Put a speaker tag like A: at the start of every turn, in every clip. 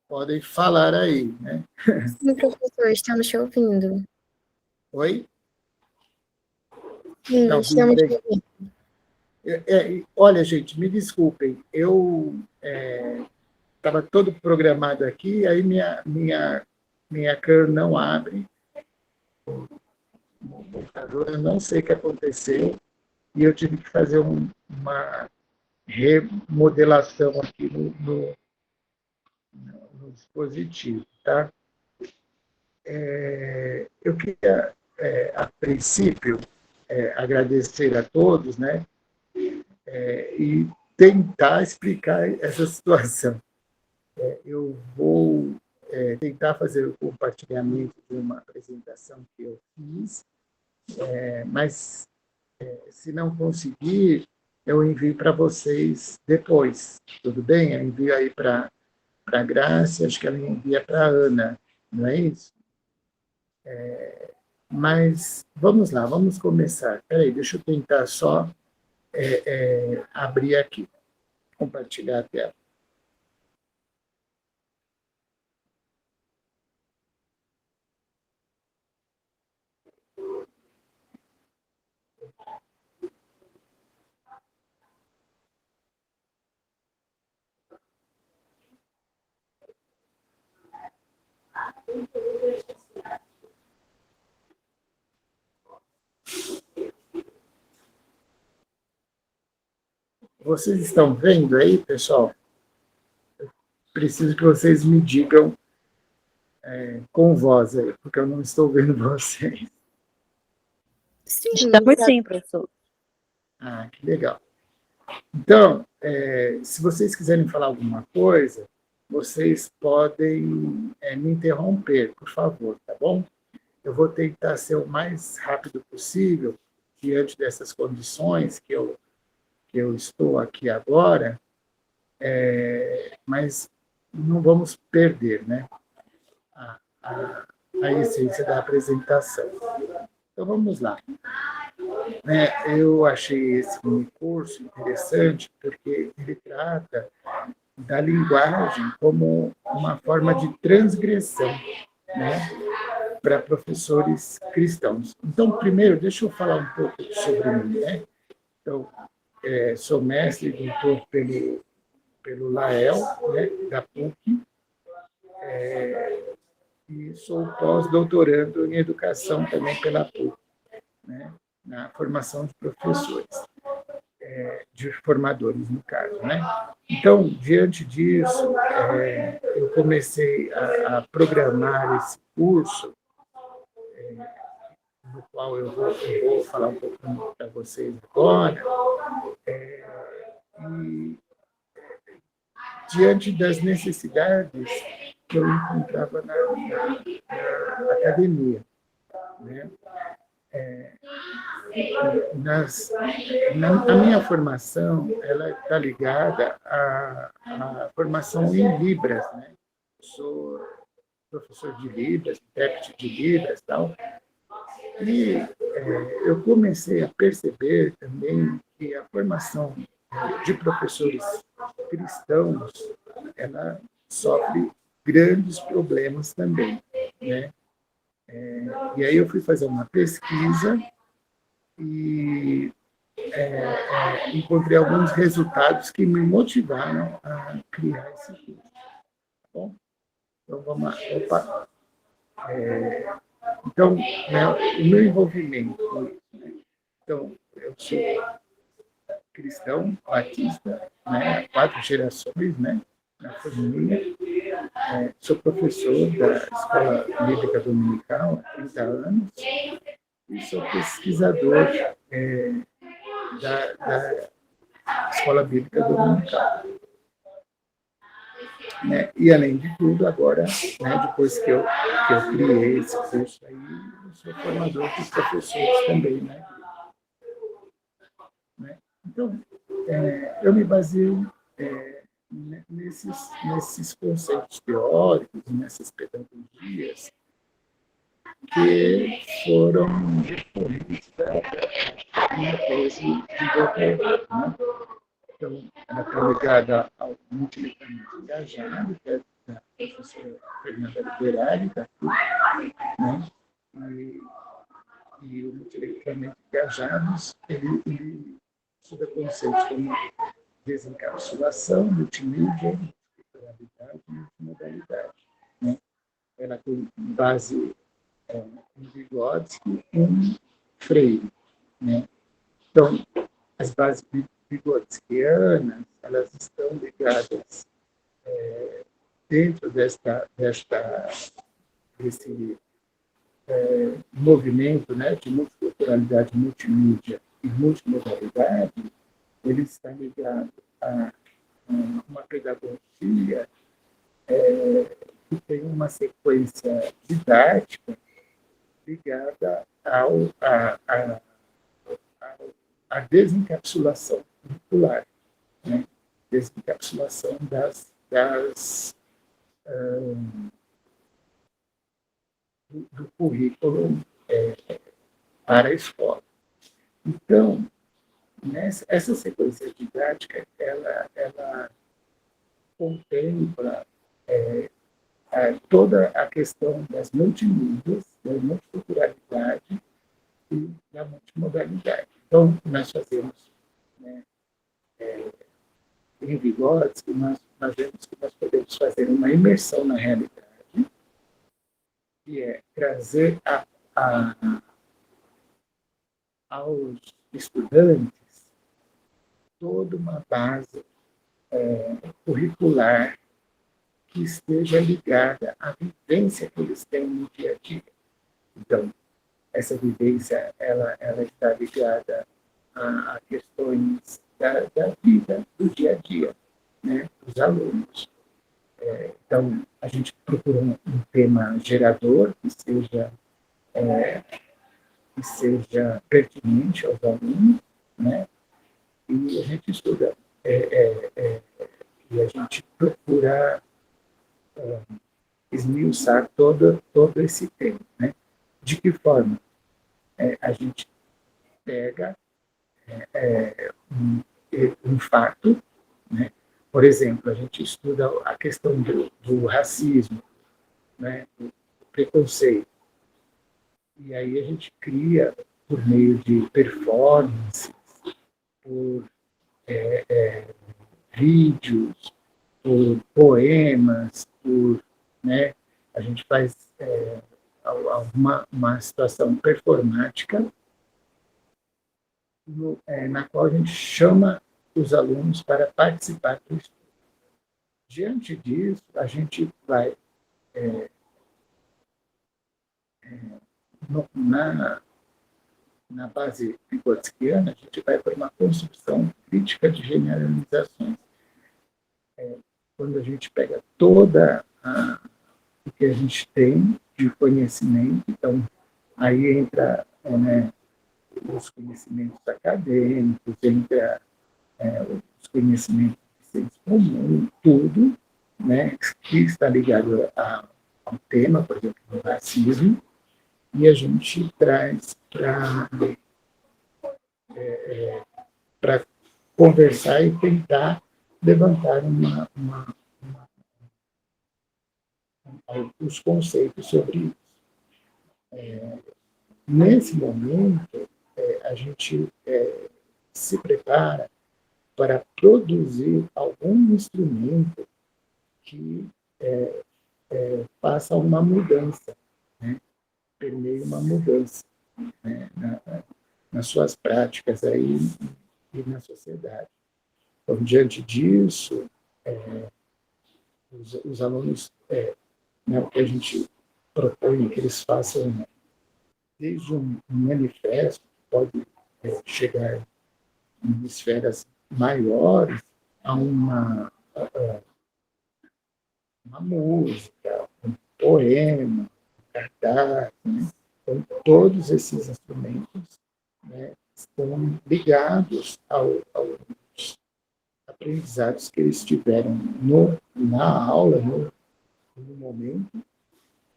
A: podem falar aí, né?
B: Sim, professor, estamos te ouvindo.
A: Oi?
B: Sim,
A: Tá ouvindo
B: estamos te
A: bem?
B: ouvindo.
A: Olha, gente, me desculpem, eu estava todo programado aqui, aí minha câmera não abre, o computador, eu não sei o que aconteceu, e eu tive que fazer uma remodelação aqui no dispositivo, tá? Eu queria, a princípio, agradecer a todos, né? E tentar explicar essa situação. Eu vou tentar fazer o compartilhamento de uma apresentação que eu fiz, mas se não conseguir, eu envio para vocês depois, tudo bem? Eu envio aí para a Graça, acho que ela envia para a Ana, não é isso? Mas vamos lá, vamos começar. Espera aí, deixa eu tentar só abrir aqui, compartilhar a tela. Vocês estão vendo aí, pessoal? Preciso que vocês me digam com voz aí, porque eu não estou vendo vocês.
B: Sim,
C: Estamos sim, professor.
A: Ah, que legal. Então, se vocês quiserem falar alguma coisa, vocês podem me interromper, por favor, tá bom? Eu vou tentar ser o mais rápido possível, diante dessas condições que eu estou aqui agora, mas não vamos perder, né, a essência da apresentação. Então, vamos lá. Eu achei esse curso interessante porque ele trata da linguagem como uma forma de transgressão, né, para professores cristãos. Então, primeiro, deixa eu falar um pouco sobre mim, né? Então, sou mestre e doutor pelo Lael, né, da PUC, e sou pós-doutorando em educação também pela PUC, né, na formação de professores, de formadores, no caso, né? Então, diante disso, eu comecei a programar esse curso, no qual eu vou falar um pouquinho para vocês agora, e diante das necessidades que eu encontrava na academia, né? A minha formação ela está ligada à formação em Libras, né? Sou professor de Libras, intérprete de Libras, tal. E eu comecei a perceber também que a formação de professores cristãos ela sofre grandes problemas também, né? E aí eu fui fazer uma pesquisa e encontrei alguns resultados que me motivaram a criar esse curso. Tá bom? Então, vamos lá. Opa. Então, né, o meu envolvimento com isso. Né? Então, eu sou cristão, batista, né, há 4 gerações, né, na família. Sou professor da Escola Bíblica Dominical há 30 anos e sou pesquisador da Escola Bíblica Dominical. Né? E, além de tudo, agora, né, depois que eu criei esse curso, aí, eu sou formador de professores também. Né? Então, eu me baseio nesses conceitos teóricos, nessas pedagogias que foram decorrentes da minha tese de doutorado. Né? Então, ela está ligada ao pessoal multiplicamente engajado, que é da professora Fernanda Liberari, da PUC, né? E o multiplicamente engajados, ele estuda conceitos como desencapsulação, multimídia, multiculturalidade e multimodalidade. Né? Ela tem base em Vygotsky e em Freire. Né? Então, as bases vigotskianas, elas estão ligadas dentro desse movimento, né, de multiculturalidade, multimídia e multimodalidade. Ele está ligado a uma pedagogia que tem uma sequência didática ligada à desencapsulação curricular, né? Desencapsulação do currículo para a escola. Então, essa sequência didática, ela contempla toda a questão das multimídias, da multiculturalidade e da multimodalidade. Então, nós fazemos, né, em Vygotsky, nós vemos que nós podemos fazer uma imersão na realidade, que é trazer aos estudantes toda uma base curricular que esteja ligada à vivência que eles têm no dia a dia. Então, essa vivência ela está ligada a questões da vida, do dia a dia, né, dos alunos. Então, a gente procura um tema gerador que seja pertinente aos alunos, né, e a gente estuda, e a gente procura esmiuçar todo esse tema. Né? De que forma? A gente pega um fato, né? Por exemplo, a gente estuda a questão do racismo, né? Do preconceito. E aí a gente cria, por meio de performances, por vídeos, por poemas, né? A gente faz uma situação performática na qual a gente chama os alunos para participar do estudo. Diante disso, a gente vai, na base vigotskiana, a gente vai para uma construção crítica de generalizações. Quando a gente pega toda o que a gente tem de conhecimento, então aí entra os conhecimentos acadêmicos, entra os conhecimentos de ciência comum, tudo, né, que está ligado ao tema, por exemplo, do racismo, e a gente traz para conversar e tentar levantar os conceitos sobre isso. Nesse momento, a gente se prepara para produzir algum instrumento que faça uma mudança, né? Permeie uma mudança, né? nas suas práticas aí e na sociedade. Então, diante disso, os alunos, o que a gente propõe que eles façam desde um manifesto, que pode chegar em esferas maiores, a uma música, um poema, um cartaz. Né? Então, todos esses instrumentos, né, estão ligados aos aprendizados que eles tiveram na aula, no momento,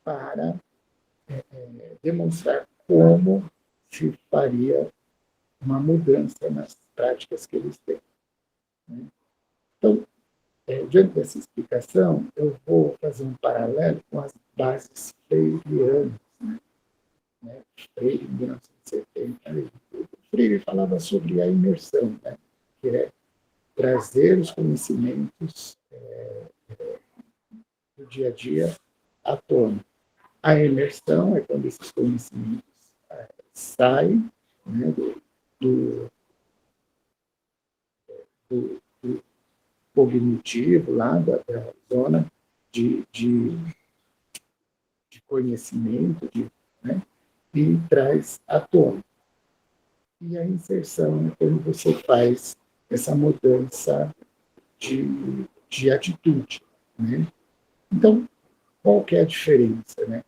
A: para demonstrar como se faria uma mudança nas práticas que eles têm. Né? Então, diante dessa explicação, eu vou fazer um paralelo com as bases freirianas, né? Freire, em 1970, o Freire falava sobre a imersão, né? Que é trazer os conhecimentos do dia a dia à tona. A imersão é quando esses conhecimentos saem, né, do, do cognitivo, lá da zona de conhecimento, né, e traz à tona. E a inserção é quando você faz essa mudança de atitude. Né? Então, qual que é a diferença? Né?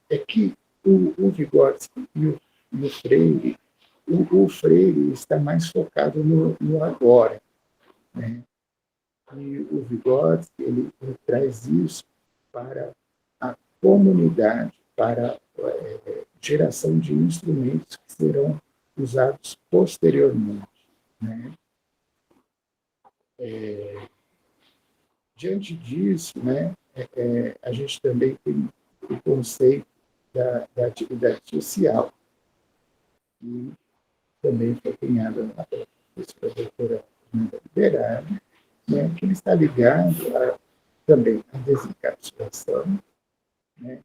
A: É que o Vygotsky e o Freire, o Freire está mais focado no agora. Né? E o Vygotsky, ele traz isso para a comunidade, para a geração de instrumentos que serão usados posteriormente. Né? Diante disso, né, a gente também tem o conceito da atividade social, que também foi cunhada na professora doutora Linda Liberado, né, que ele está ligado também à desencapsulação, né,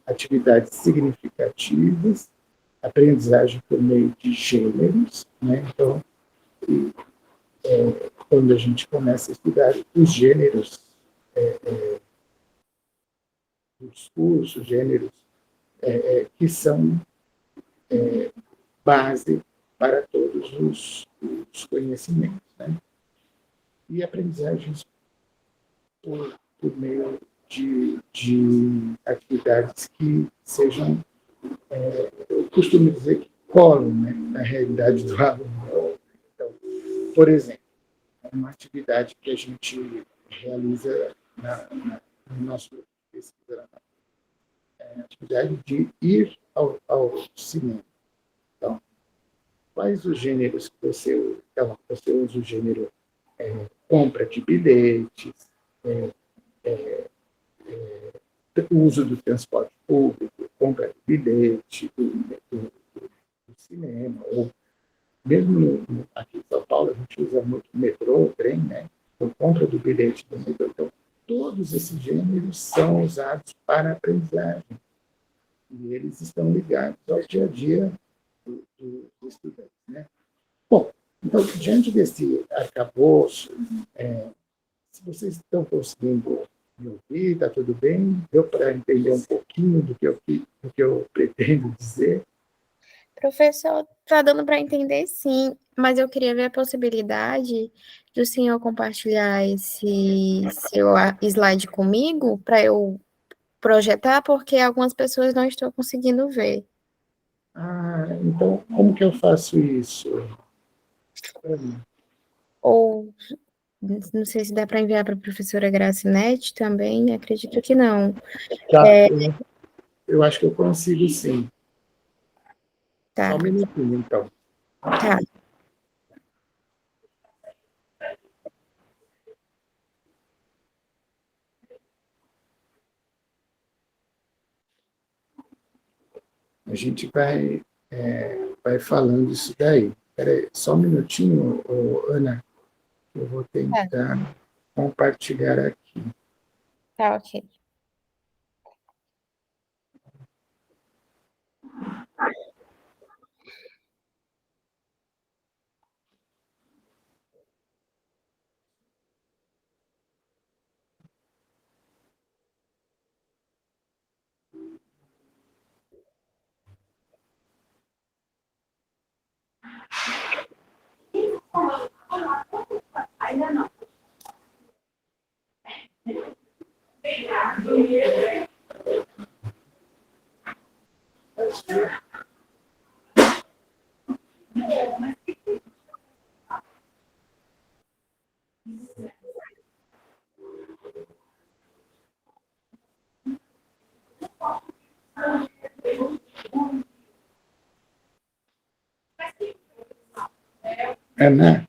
A: atividades significativas, aprendizagem por meio de gêneros. Né, então, quando a gente começa a estudar os gêneros do discurso, gêneros que são base para todos os conhecimentos. Né? E aprendizagens por meio de atividades que sejam, eu costumo dizer que colam, né, na realidade do aluno. Então, por exemplo, uma atividade que a gente realiza no nosso pesquisa, a atividade de ir ao cinema. Então, quais os gêneros que você usa? Então, você usa o gênero compra de bilhetes, o uso do transporte público, compra de bilhete do cinema, ou mesmo aqui em São Paulo, a gente usa muito metrô, trem, né? Então, compra do bilhete do metrô. Então, todos esses gêneros são usados para aprendizagem. E eles estão ligados ao dia a dia do estudante. Né? Bom, então, diante desse arcabouço, se vocês estão conseguindo me ouvir, está tudo bem? Deu para entender um pouquinho do que eu pretendo dizer?
B: Professor, tá dando para entender sim, mas eu queria ver a possibilidade do senhor compartilhar esse seu slide comigo para eu projetar, porque algumas pessoas não estão conseguindo ver.
A: Ah, então, como que eu faço isso?
B: Ou não sei se dá para enviar para a professora Gracinete também, acredito que não.
A: Tá, eu acho que eu consigo sim.
B: Tá,
A: Só um minutinho, então.
B: tá.
A: A gente vai falando isso daí. Espera aí, só um minutinho, Ana, eu vou
B: Tá,
A: tentar compartilhar aqui.
B: tá, ok.
A: Ana,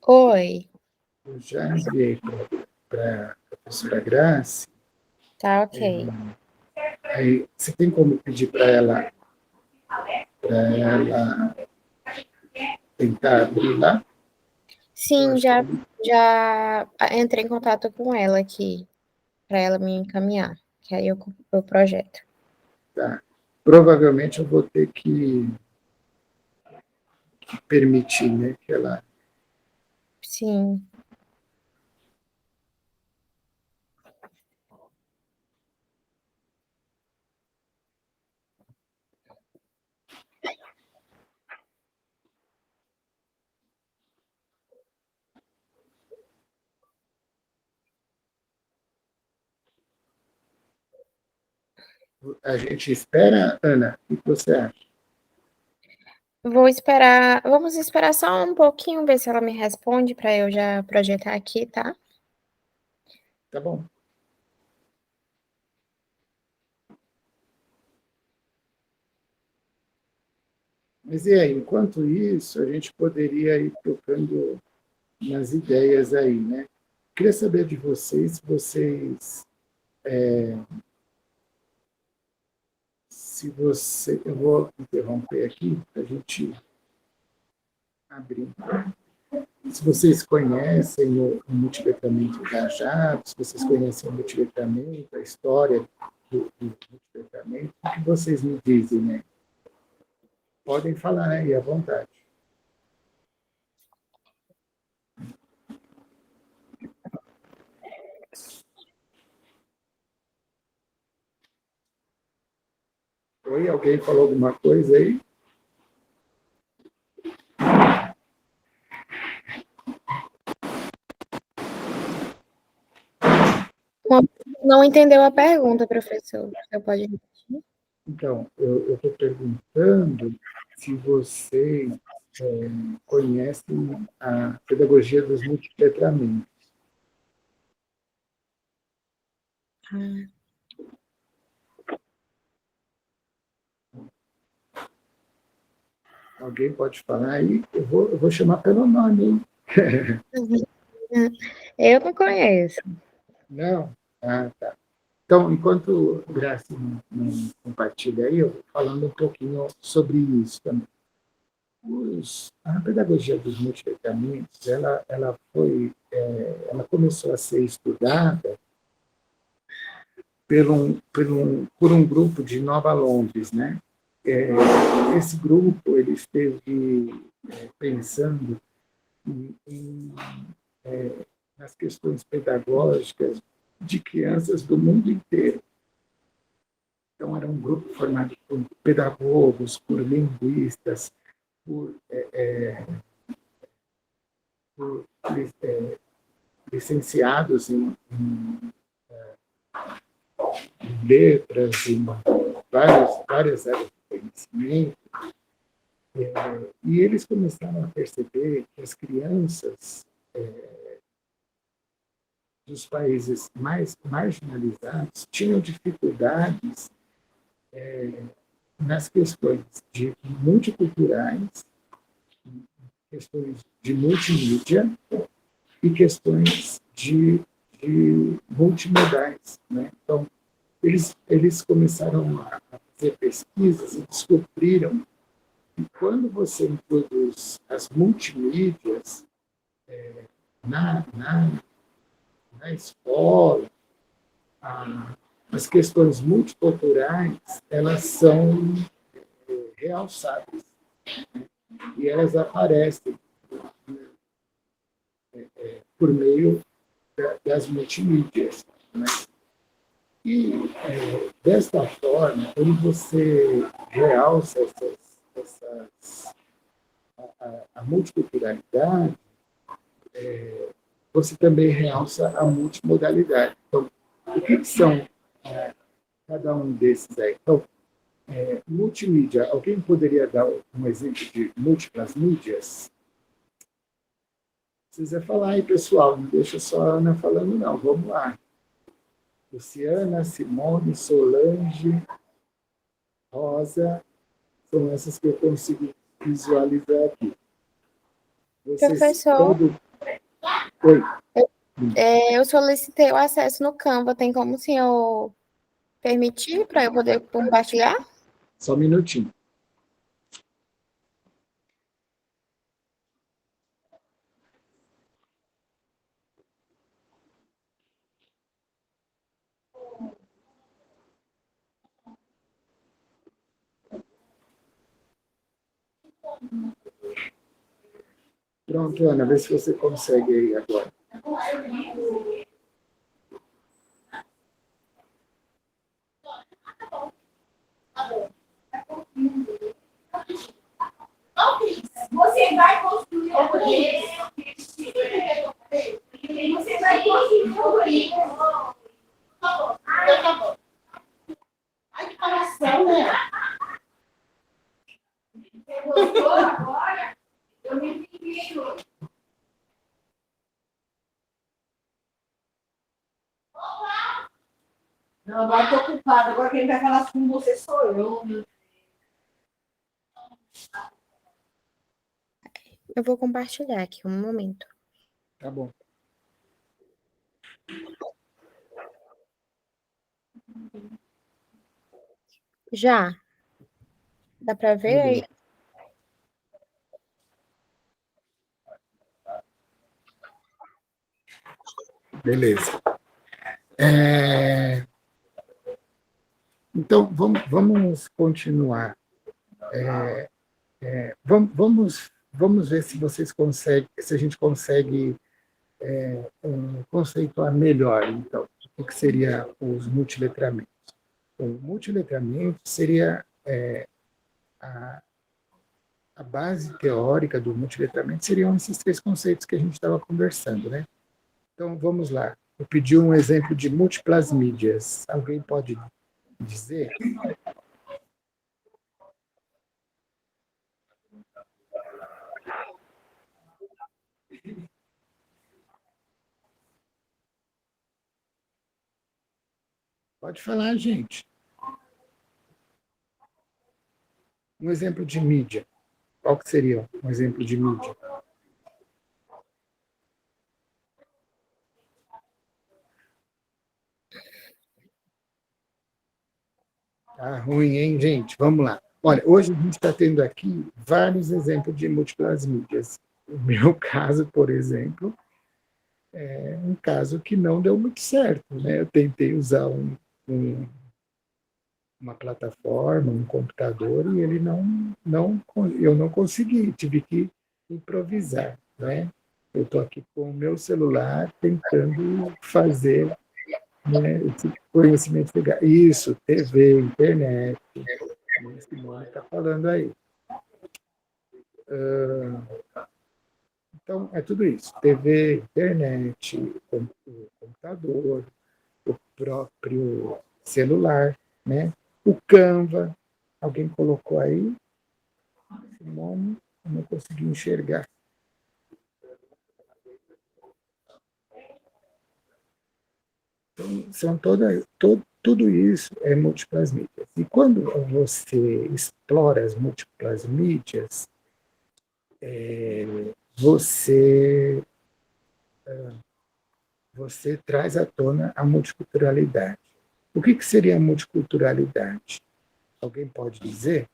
B: Oi.
A: eu já enviei para a professora Grace.
B: Tá, ok.
A: Aí, você tem como pedir para ela tentar abrir lá?
B: Sim, já entrei em contato com ela aqui, para ela me encaminhar, que aí eu projeto.
A: Tá. Provavelmente eu vou ter que permitir, né, que ela...
B: Sim.
A: A gente espera, Ana? O que você acha?
B: Vamos esperar só um pouquinho, ver se ela me responde para eu já projetar aqui, tá?
A: Tá bom. Mas e aí, enquanto isso, a gente poderia ir tocando nas ideias aí, né? Queria saber de vocês, eu vou interromper aqui para a gente abrir. Se vocês conhecem o multiletramento engajado, se vocês conhecem o multiletramento, a história do multiletramento, o que vocês me dizem, né? Podem falar aí à vontade. Oi, alguém falou alguma coisa aí?
B: Não entendeu a pergunta, professor. Você pode repetir?
A: Então, eu estou perguntando se vocês conhecem a pedagogia dos multiletramentos.
B: Ah,
A: Alguém pode falar aí? Eu vou chamar pelo nome, hein?
B: eu não conheço.
A: Não? Ah, tá. Então, enquanto Graça não compartilha aí, eu vou falando um pouquinho sobre isso também. A pedagogia dos multiletramentos, ela começou a ser estudada por um grupo de Nova Londres, né? Esse grupo ele esteve pensando em, nas questões pedagógicas de crianças do mundo inteiro. Então, era um grupo formado por pedagogos, por linguistas, por, por licenciados em letras, em várias áreas de conhecimento. E eles começaram a perceber que as crianças dos países mais marginalizados tinham dificuldades nas questões de multiculturais, questões de multimídia e questões de multimodais, né? Então, eles começaram a fazer pesquisas e descobriram que quando você introduz as multimídias na, na, na escola, as questões multiculturais, elas são realçadas e elas aparecem por meio das multimídias, né? E, desta forma, quando você realça a multiculturalidade, você também realça a multimodalidade. Então, o que são cada um desses aí? Então, multimídia, alguém poderia dar um exemplo de múltiplas mídias? Precisa falar aí, pessoal, não deixa só a Ana falando, não. Vamos lá. Luciana, Simone, Solange, Rosa, são essas que eu consigo visualizar aqui. Vocês
B: Professor,
A: todo... Oi.
B: Eu solicitei o acesso no Canva. Tem como o senhor permitir para eu poder compartilhar?
A: Só um minutinho. Pronto, Ana, vê se você consegue aí agora.
C: Você vai construir o poder. Você vai construir o poder. Acabou. Ai, que palhação, né? Você gostou agora? Eu me entendi. Não, agora estou ocupada. Agora quem vai falar com você sou eu.
B: Eu vou compartilhar aqui um momento.
A: Tá bom.
B: Já. Dá para ver aí?
A: Beleza. Então, vamos continuar. Vamos ver se vocês conseguem, se a gente consegue conceituar melhor, então, o que seria os multiletramentos. O multiletramento seria a base teórica do multiletramento, seriam esses três conceitos que a gente estava conversando, né? Então, vamos lá. Eu pedi um exemplo de múltiplas mídias. Alguém pode dizer? Pode falar, gente. Um exemplo de mídia. Qual que seria um exemplo de mídia? Tá ruim, hein, gente? Vamos lá. Olha, hoje a gente está tendo aqui vários exemplos de múltiplas mídias. O meu caso, por exemplo, é um caso que não deu muito certo, né? Eu tentei usar uma plataforma, um computador, e ele eu não consegui, tive que improvisar, né? Eu estou aqui com o meu celular tentando fazer, né, esse conhecimento legal. Isso, TV, internet, como a Simone está falando aí. Então, é tudo isso. TV, internet, o computador, o próprio celular, né? O Canva, alguém colocou aí, Simone, eu não consegui enxergar. Então, tudo isso é múltiplas mídias. E quando você explora as múltiplas mídias, você, você traz à tona a multiculturalidade. O que seria a multiculturalidade? Alguém pode dizer?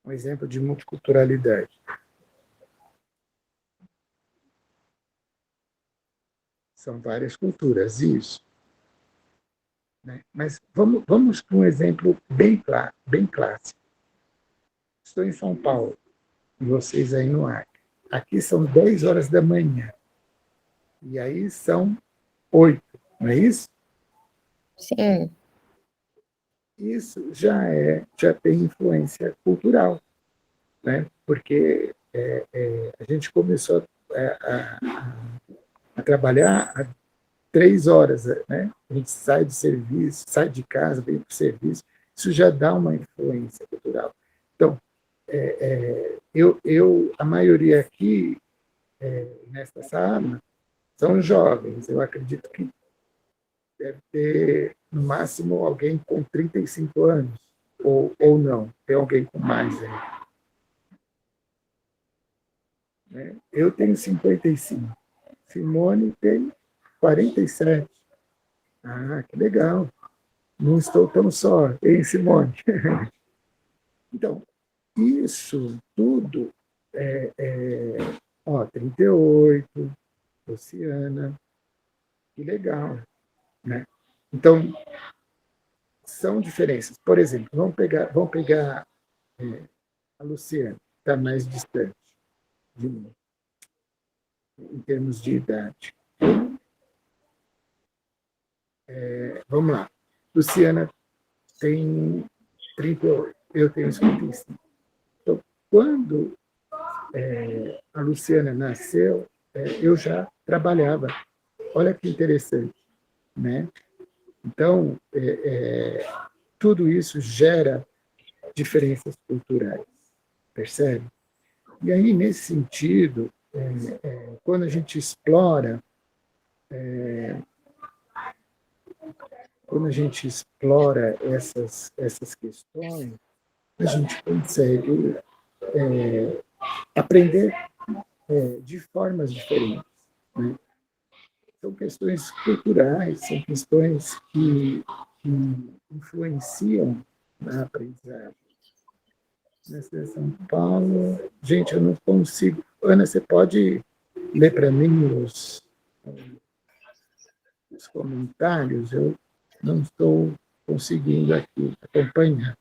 A: Um exemplo de multiculturalidade. São várias culturas, isso. Né? Mas vamos para um exemplo bem clássico. Estou em São Paulo, e vocês aí no Acre. Aqui são 10 horas da manhã. E aí são 8, não é isso?
B: Sim.
A: Isso já tem influência cultural, né? Porque a gente começou a trabalhar há 3 horas, né? A gente sai do serviço, sai de casa, vem para o serviço, isso já dá uma influência cultural. Então, a maioria aqui, nesta sala, são jovens, eu acredito que deve ter, no máximo, alguém com 35 anos. ou não? Tem alguém com mais aí? Né? Eu tenho 55. Simone tem 47. Ah, que legal. Não estou tão só, hein, Simone? Então, isso tudo ó, 38, Luciana, que legal, né? Então, são diferenças. Por exemplo, vamos pegar a Luciana, que está mais distante de mim, em termos de idade. Vamos lá. Luciana tem 38, eu tenho 55. Então, quando a Luciana nasceu, eu já trabalhava. Olha que interessante, né? Então, tudo isso gera diferenças culturais, percebe? E aí, nesse sentido, quando a gente explora, essas questões, a gente consegue aprender de formas diferentes, né? São questões culturais, são questões que influenciam na aprendizagem. Na cidade de São Paulo, gente, eu não consigo. Ana, você pode ler para mim os comentários? Eu não estou conseguindo aqui acompanhar.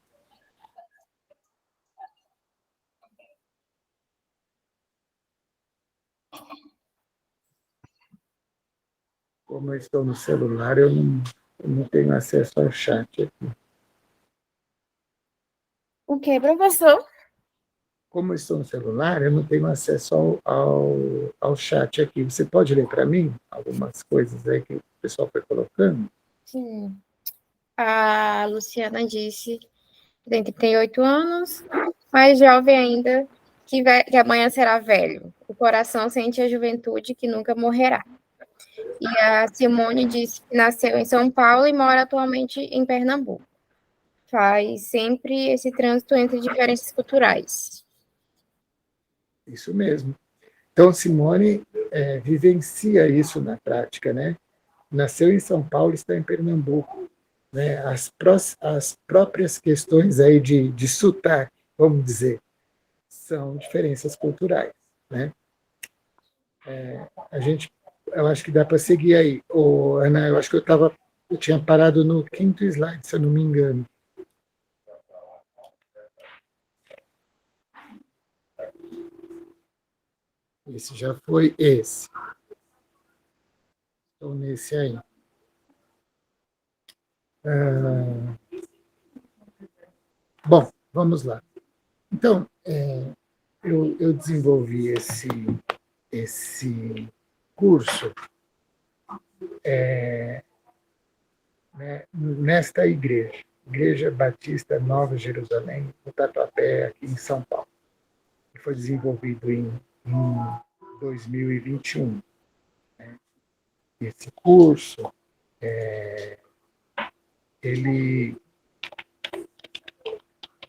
A: Como eu estou no celular, eu não tenho acesso ao chat aqui.
B: O que, professor?
A: Como eu estou no celular, eu não tenho acesso ao chat aqui. Você pode ler para mim algumas coisas aí que o pessoal foi colocando?
B: Sim. A Luciana disse que tem 38 anos, mas jovem ainda, que amanhã será velho. O coração sente a juventude que nunca morrerá. E a Simone disse que nasceu em São Paulo e mora atualmente em Pernambuco. Faz sempre esse trânsito entre diferenças culturais.
A: Isso mesmo. Então, Simone vivencia isso na prática, né? Nasceu em São Paulo, está em Pernambuco, né? As próprias questões aí de sotaque, vamos dizer, são diferenças culturais, né? Eu acho que dá para seguir aí. Ana, eu acho que eu tinha parado no quinto slide, se eu não me engano. Esse já foi esse. Estou nesse aí. Bom, vamos lá. Então, eu desenvolvi esse curso, né, nesta igreja, Igreja Batista Nova Jerusalém, no Tatuapé, aqui em São Paulo, que foi desenvolvido em 2021. Esse curso, ele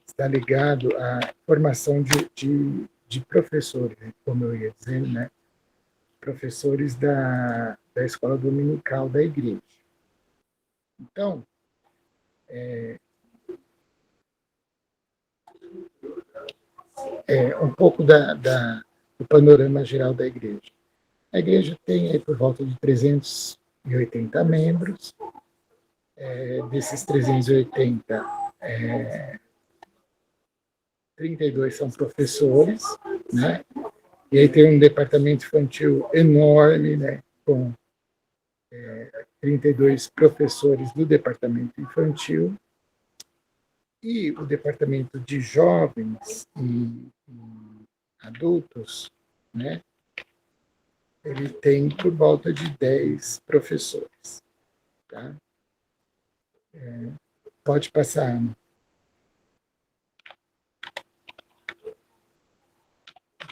A: está ligado à formação de professores, né, como eu ia dizendo, né, professores da escola dominical da igreja. Então, um pouco do panorama geral da igreja. A igreja tem aí por volta de 380 membros. Desses 380, 32 são professores, né? E aí tem um departamento infantil enorme, né? Com 32 professores do departamento infantil, e o departamento de jovens e adultos, né? Ele tem por volta de 10 professores. Tá? Pode passar, Ana.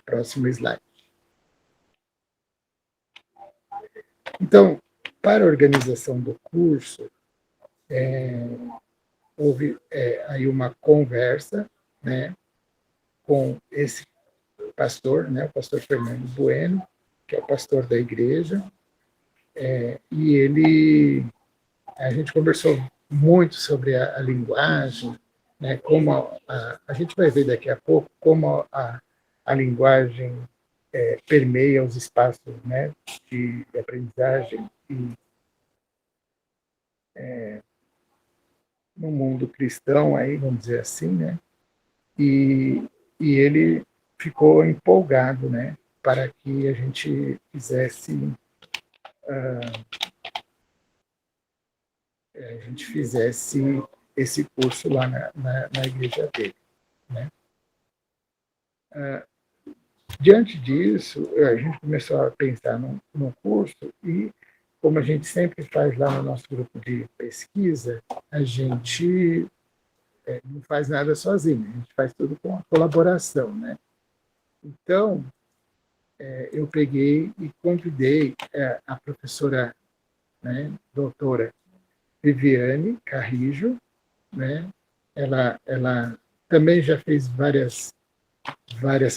A: Próximo slide. Então, para a organização do curso, houve aí uma conversa, né, com esse pastor, né, o pastor Fernando Bueno, que é o pastor da igreja, e a gente conversou muito sobre a linguagem, né, como a gente vai ver daqui a pouco como a linguagem permeia os espaços, né, de aprendizagem e no mundo cristão, aí, vamos dizer assim, né, e, e ele ficou empolgado, né, para que a gente fizesse esse curso lá na igreja dele, né. Diante disso, a gente começou a pensar no curso e, como a gente sempre faz lá no nosso grupo de pesquisa, a gente não faz nada sozinho, a gente faz tudo com a colaboração, né? Então, eu peguei e convidei a professora, né, doutora Viviane Carrijo, né? Ela também já fez várias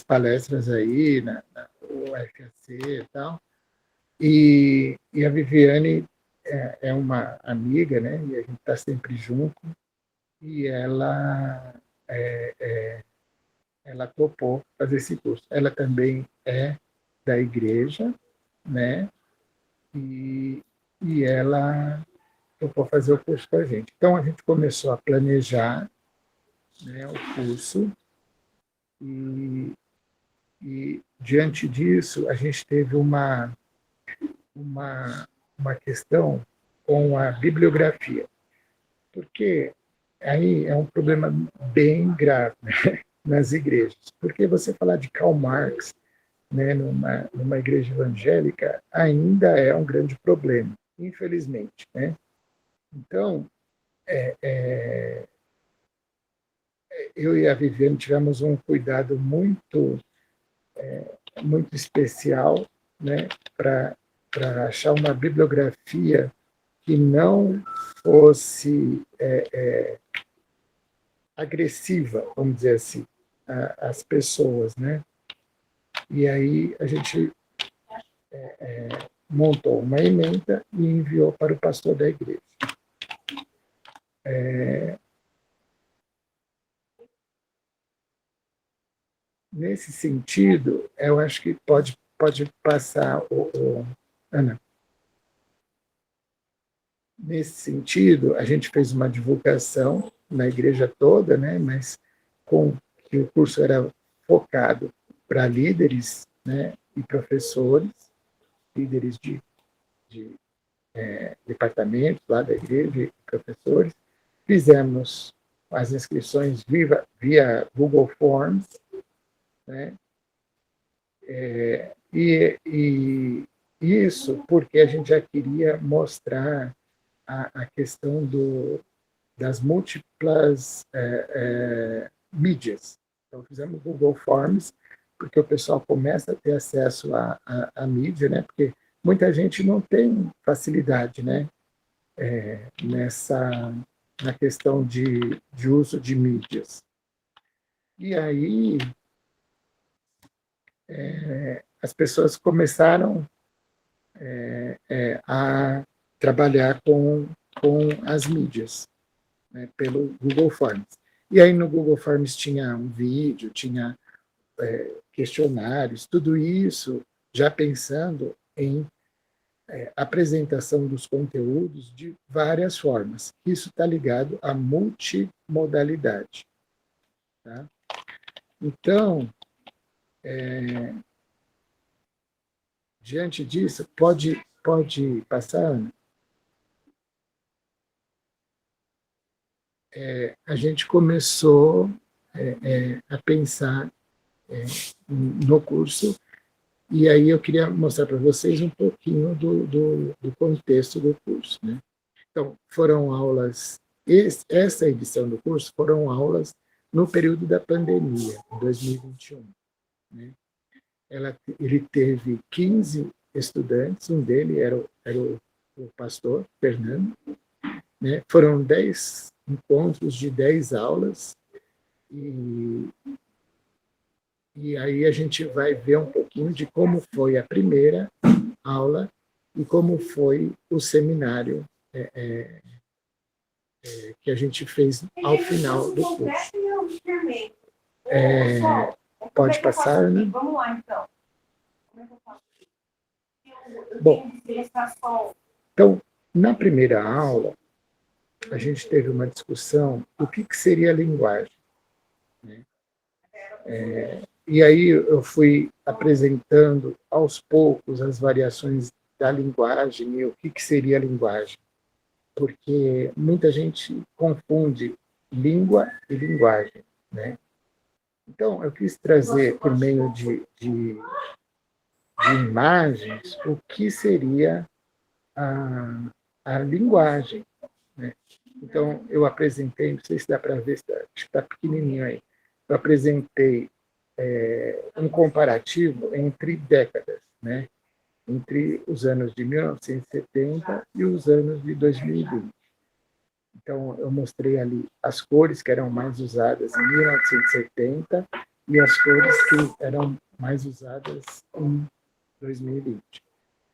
A: palestras aí na UFAC e tal, e a Viviane é uma amiga, né? E a gente está sempre junto, e ela topou fazer esse curso. Ela também é da igreja, né? E, e ela topou fazer o curso com a gente. Então, a gente começou a planejar, né, o curso, e, e diante disso, a gente teve uma, uma questão com a bibliografia, porque aí é um problema bem grave, né, nas igrejas, porque você falar de Karl Marx, né, numa igreja evangélica ainda é um grande problema, infelizmente, né? Então, eu e a Viviane tivemos um cuidado muito especial, né, para achar uma bibliografia que não fosse agressiva, vamos dizer assim, às pessoas, né? E aí a gente montou uma ementa e enviou para o pastor da igreja. Nesse sentido, eu acho que pode passar Ana. Nesse sentido, a gente fez uma divulgação na igreja toda, né? Mas com que o curso era focado para líderes, né? E professores, líderes de departamentos lá da igreja e professores. Fizemos as inscrições via Google Forms, né? E isso porque a gente já queria mostrar a questão das múltiplas mídias. Então, fizemos Google Forms, porque o pessoal começa a ter acesso à mídia, né? Porque muita gente não tem facilidade, né? Na questão de uso de mídias. E aí, as pessoas começaram a trabalhar com as mídias, né, pelo Google Forms. E aí no Google Forms tinha um vídeo, tinha questionários, tudo isso já pensando em apresentação dos conteúdos de várias formas. Isso está ligado à multimodalidade. Tá? Então, diante disso, pode passar, Ana? A gente começou a pensar no curso, e aí eu queria mostrar para vocês um pouquinho do contexto do curso, né? Então, foram aulas, essa edição do curso foram aulas no período da pandemia, em 2021. Né? Ele teve 15 estudantes, um deles era o pastor, Fernando, né? Foram 10 encontros de 10 aulas, e aí a gente vai ver um pouquinho de como foi a primeira aula e como foi o seminário que a gente fez ao final do curso. Pode passar, né?
C: Vamos lá, então.
A: Bom, então, na primeira aula, a gente teve uma discussão do que seria a linguagem, né? E aí eu fui apresentando aos poucos as variações da linguagem e o que seria a linguagem, porque muita gente confunde língua e linguagem, né? Então, eu quis trazer, por meio de imagens, o que seria a linguagem, né? Então, eu apresentei, não sei se dá para ver, acho que está pequenininho aí, eu apresentei um comparativo entre décadas, né? Entre os anos de 1970 e os anos de 2020. Então, eu mostrei ali as cores que eram mais usadas em 1970 e as cores que eram mais usadas em 2020.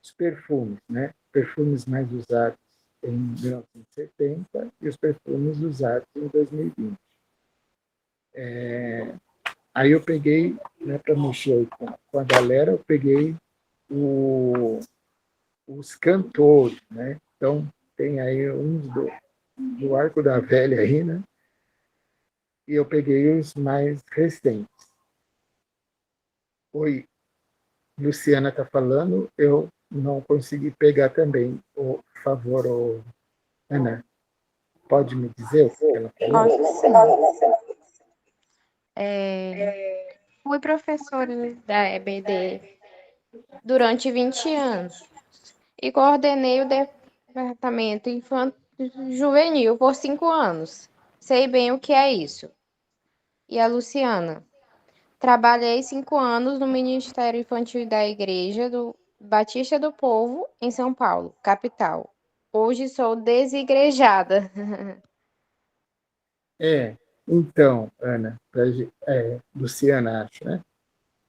A: Os perfumes, né? Perfumes mais usados em 1970 e os perfumes usados em 2020. Aí eu peguei, né, para mexer com a galera, eu peguei os cantores, né? Então, tem aí uns do Arco da Velha aí, né? E eu peguei os mais recentes. Oi, Luciana está falando, eu não consegui pegar também. Por favor, Ana, pode me dizer o que ela falou?
B: Posso sim. Fui professora da EBD durante 20 anos e coordenei o departamento infanto-juvenil por 5 anos. Sei bem o que é isso. E a Luciana? Trabalhei 5 anos no Ministério Infantil da Igreja do Batista do Povo, em São Paulo, capital. Hoje sou desigrejada.
A: Então, Ana, Luciana, acho, né?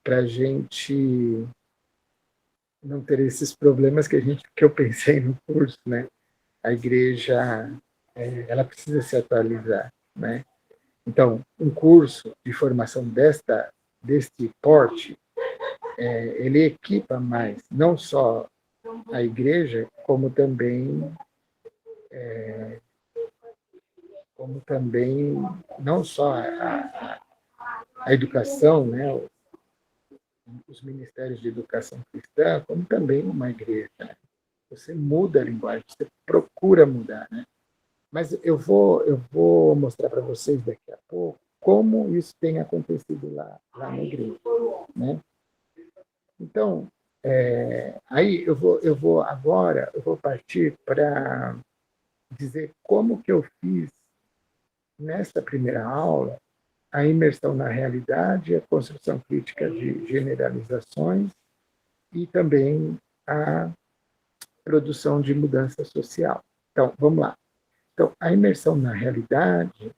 A: Para a gente não ter esses problemas que eu pensei no curso, né? A igreja, ela precisa se atualizar, né? Então, um curso de formação deste porte, ele equipa mais, não só a igreja, como também não só a educação, né? Os ministérios de educação cristã, como também uma igreja, né? Você muda a linguagem, você procura mudar, né? Mas eu vou mostrar para vocês daqui a pouco como isso tem acontecido lá na igreja, né? Então, aí eu vou partir para dizer como que eu fiz nesta primeira aula a imersão na realidade, a construção crítica de generalizações e também a produção de mudança social. Então, vamos lá. Então, a imersão na realidade,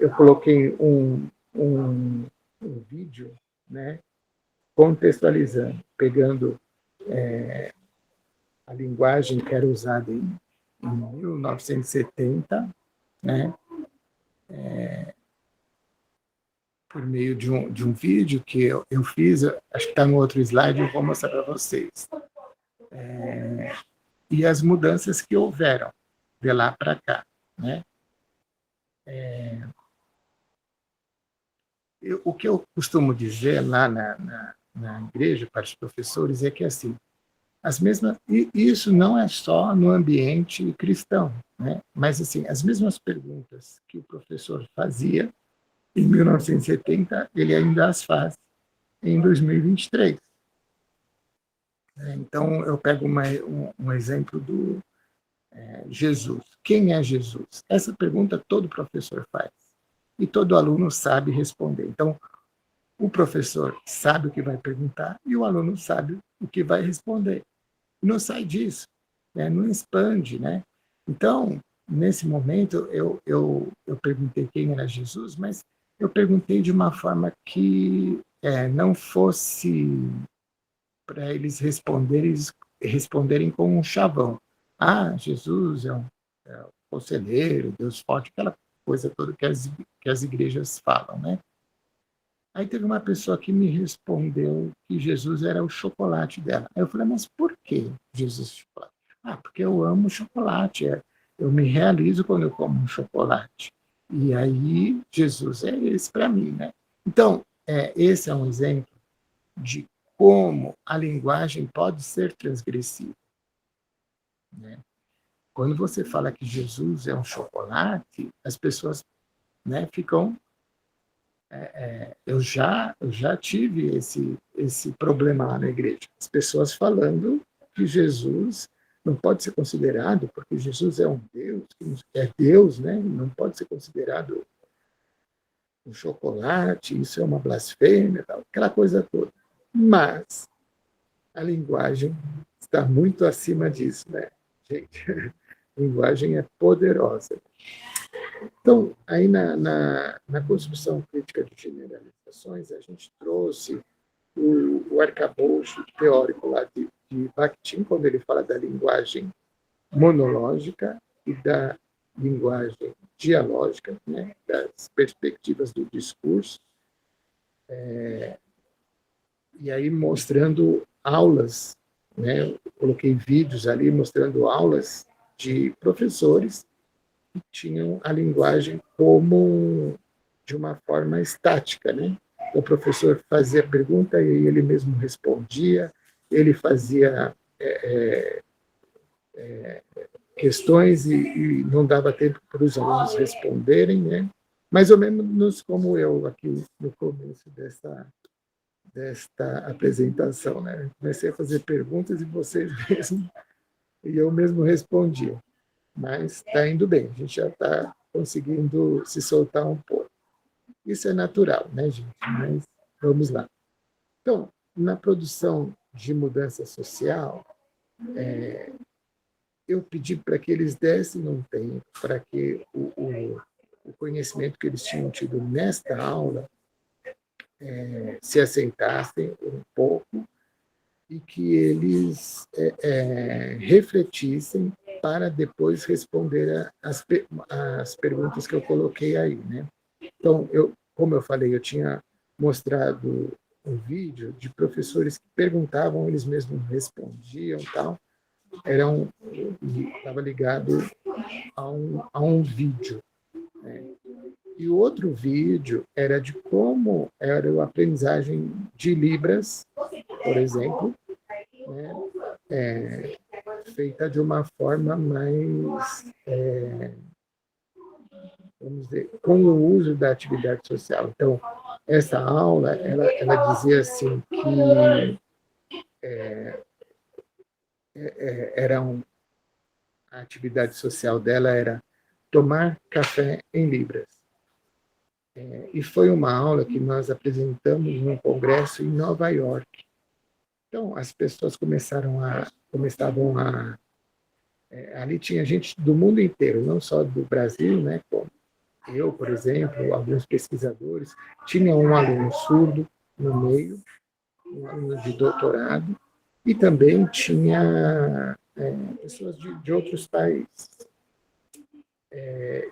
A: eu coloquei um vídeo, né, contextualizando, pegando a linguagem que era usada em 1970, né, por meio de um vídeo que eu fiz, acho que está no outro slide, eu vou mostrar para vocês. E as mudanças que houveram de lá para cá, né? O que eu costumo dizer lá na igreja para os professores é que, assim, e isso não é só no ambiente cristão, né? Mas, assim, as mesmas perguntas que o professor fazia em 1970, ele ainda as faz em 2023. Então, eu pego um exemplo do Jesus. Quem é Jesus? Essa pergunta todo professor faz. E todo aluno sabe responder. Então, o professor sabe o que vai perguntar e o aluno sabe o que vai responder. Não sai disso. né? Não expande, né? Então, nesse momento, eu perguntei quem era Jesus, mas eu perguntei de uma forma que não fosse para eles responderem com um chavão. Ah, Jesus é um conselheiro, Deus forte, aquela coisa toda que as igrejas falam, né? Aí teve uma pessoa que me respondeu que Jesus era o chocolate dela. Aí eu falei, mas por que Jesus é chocolate? Ah, porque eu amo chocolate. Eu me realizo quando eu como um chocolate. E aí Jesus é esse para mim, né? Então, esse é um exemplo de como a linguagem pode ser transgressiva, né? Quando você fala que Jesus é um chocolate, as pessoas, né, ficam eu já tive esse problema lá na igreja. As pessoas falando que Jesus não pode ser considerado, porque Jesus é um Deus, é Deus, né? Não pode ser considerado um chocolate, isso é uma blasfêmia, tal, aquela coisa toda. Mas a linguagem está muito acima disso, né, gente? A linguagem é poderosa. Então, aí na construção crítica de generalizações, a gente trouxe o arcabouço teórico lá de Bakhtin, quando ele fala da linguagem monológica e da linguagem dialógica, né, das perspectivas do discurso, e aí mostrando aulas, né, eu coloquei vídeos ali mostrando aulas de professores que tinham a linguagem como de uma forma estática, né? O professor fazia a pergunta e ele mesmo respondia, ele fazia questões e não dava tempo para os alunos responderem, né? Mais ou menos como eu aqui no começo desta apresentação, né? Comecei a fazer perguntas e vocês mesmos e eu mesmo respondia. Mas está indo bem, a gente já está conseguindo se soltar um pouco. Isso é natural, né, gente? Mas vamos lá. Então, na produção de mudança social, eu pedi para que eles dessem um tempo para que o conhecimento que eles tinham tido nesta aula se assentassem um pouco e que eles refletissem para depois responder as perguntas que eu coloquei aí, né? Então, como eu falei, eu tinha mostrado um vídeo de professores que perguntavam, eles mesmos respondiam, tal. Estava ligado a um vídeo, né? E o outro vídeo era de como era a aprendizagem de Libras, por exemplo, né? Feita de uma forma mais, vamos dizer, com o uso da atividade social. Então, essa aula, ela dizia assim que a atividade social dela era tomar café em Libras. E foi uma aula que nós apresentamos num congresso em Nova York. Então, as pessoas começavam a ali tinha gente do mundo inteiro, não só do Brasil, né? Como eu, por exemplo, alguns pesquisadores. Tinha um aluno surdo no meio, um aluno de doutorado, e também tinha pessoas de outros países.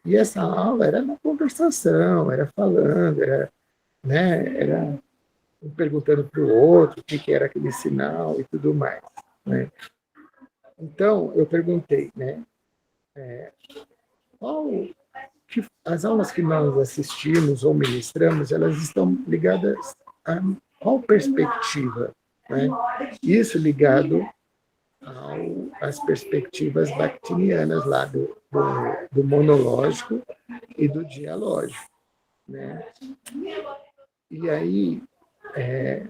A: E essa aula era na conversação, era falando, era um perguntando para o outro o que era aquele sinal e tudo mais, né? Então, eu perguntei, né, as aulas que nós assistimos ou ministramos, elas estão ligadas a qual perspectiva, né? Isso ligado às perspectivas bakhtinianas lá do monológico e do dialógico, né? E aí, é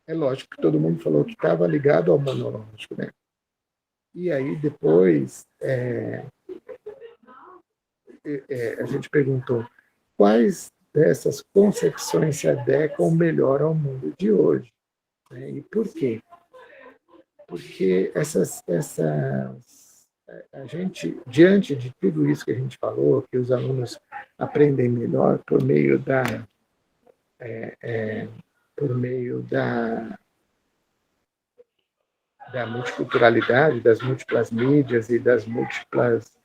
A: lógico que todo mundo falou que estava ligado ao monológico, né? E aí, depois, a gente perguntou quais dessas concepções se adequam melhor ao mundo de hoje, né? E por quê? porque a gente, diante de tudo isso que a gente falou, que os alunos aprendem melhor por meio por meio da multiculturalidade, das múltiplas mídias e das múltiplas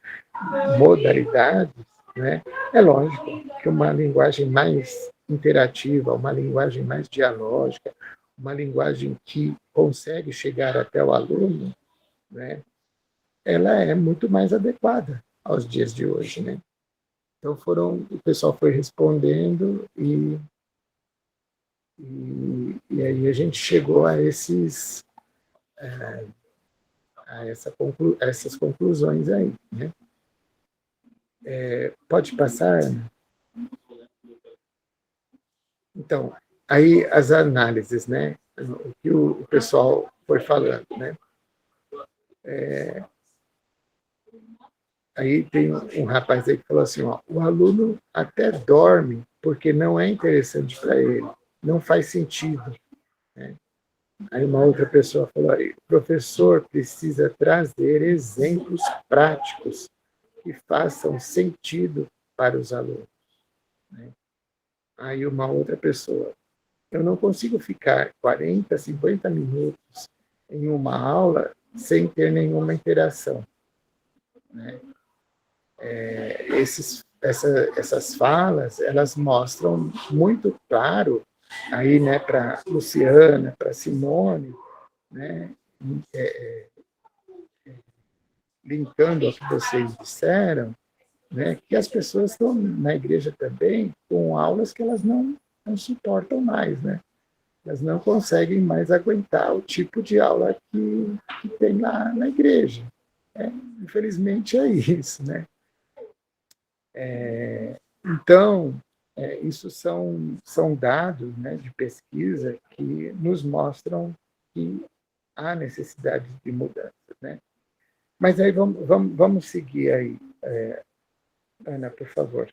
A: modalidades, né? É lógico que uma linguagem mais interativa, uma linguagem mais dialógica, uma linguagem que consegue chegar até o aluno, né? Ela é muito mais adequada aos dias de hoje, né? Então o pessoal foi respondendo e aí a gente chegou a essas conclusões aí, né? Pode passar, Ana? Então, aí as análises, né? O que o pessoal foi falando, né? Aí tem um rapaz aí que falou assim, ó, o aluno até dorme porque não é interessante para ele, não faz sentido, né? Aí uma outra pessoa falou aí, o professor precisa trazer exemplos práticos que façam sentido para os alunos, né? Aí uma outra pessoa, eu não consigo ficar 40, 50 minutos em uma aula sem ter nenhuma interação, né? Essas falas, elas mostram muito claro aí, né, para Luciana, para Simone, né, linkando ao que vocês disseram, né, que as pessoas estão na igreja também com aulas que elas não suportam mais, né? Elas não conseguem mais aguentar o tipo de aula que tem lá na igreja. Infelizmente é isso, né? Então, isso são dados, né, de pesquisa que nos mostram que há necessidade de mudanças, né? Mas aí vamos seguir aí, Ana, por favor.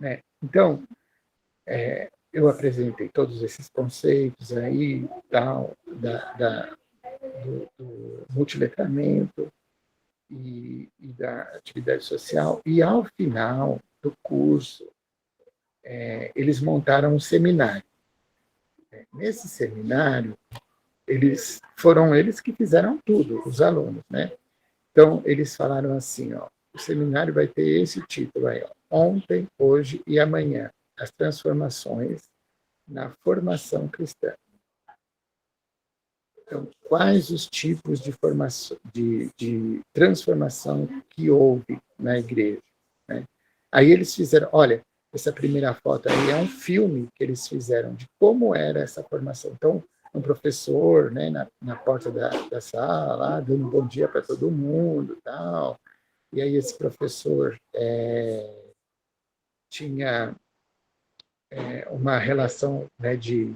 A: Né? Então, eu apresentei todos esses conceitos aí, tal, do multiletramento e da atividade social, e ao final do curso, eles montaram um seminário. Nesse seminário, foram eles que fizeram tudo, os alunos, né? Então, eles falaram assim, ó, o seminário vai ter esse título aí, ó, Ontem, Hoje e Amanhã, as transformações na formação cristã. Então, quais os tipos de transformação que houve na igreja, né? Aí eles fizeram, olha, essa primeira foto aí é um filme que eles fizeram de como era essa formação. Então, um professor, né, na porta da sala, lá, dando um bom dia para todo mundo, tal. E aí esse professor tinha uma relação, né, de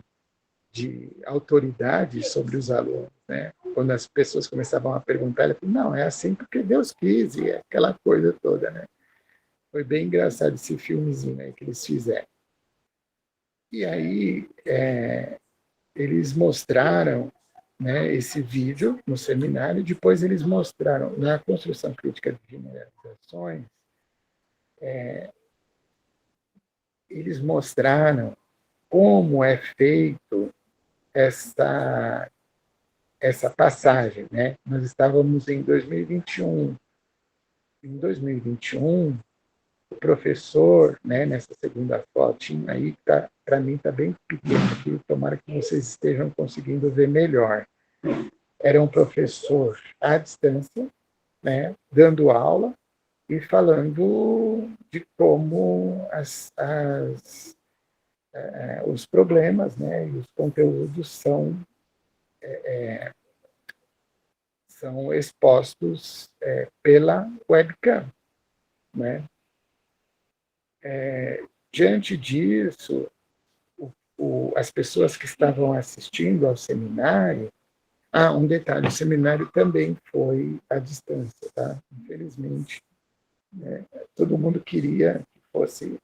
A: autoridade sobre os alunos, né? Quando as pessoas começavam a perguntar, ele falou, não, é assim porque Deus quis, e é aquela coisa toda, né? Foi bem engraçado esse filmezinho aí que eles fizeram. E aí eles mostraram, né, esse vídeo no seminário, depois eles mostraram na construção crítica de generalizações, eles mostraram como é feito essa passagem, né? Nós estávamos em 2021. Em 2021, o professor, né, nessa segunda fotinha aí, para mim está bem pequeno aqui, tomara que vocês estejam conseguindo ver melhor. Era um professor à distância, né, dando aula e falando de como os problemas, né, e os conteúdos são expostos pela webcam, né? Diante disso, as pessoas que estavam assistindo ao seminário, um detalhe, o seminário também foi à distância, tá? Infelizmente, né? Todo mundo queria que fosse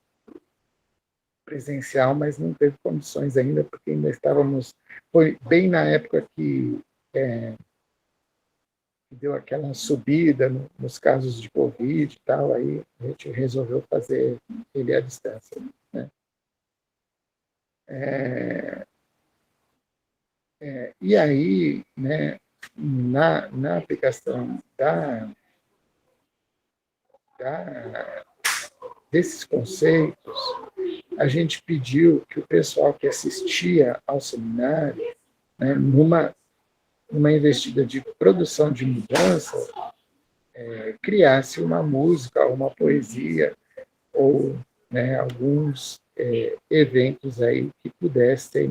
A: presencial, mas não teve condições ainda, porque ainda estávamos, foi bem na época que deu aquela subida nos casos de Covid e tal, aí a gente resolveu fazer ele à distância, né? E aí, né, na aplicação desses conceitos, a gente pediu que o pessoal que assistia ao seminário, né, numa investida de produção de mudança, criasse uma música, uma poesia, ou, né, alguns eventos aí que pudessem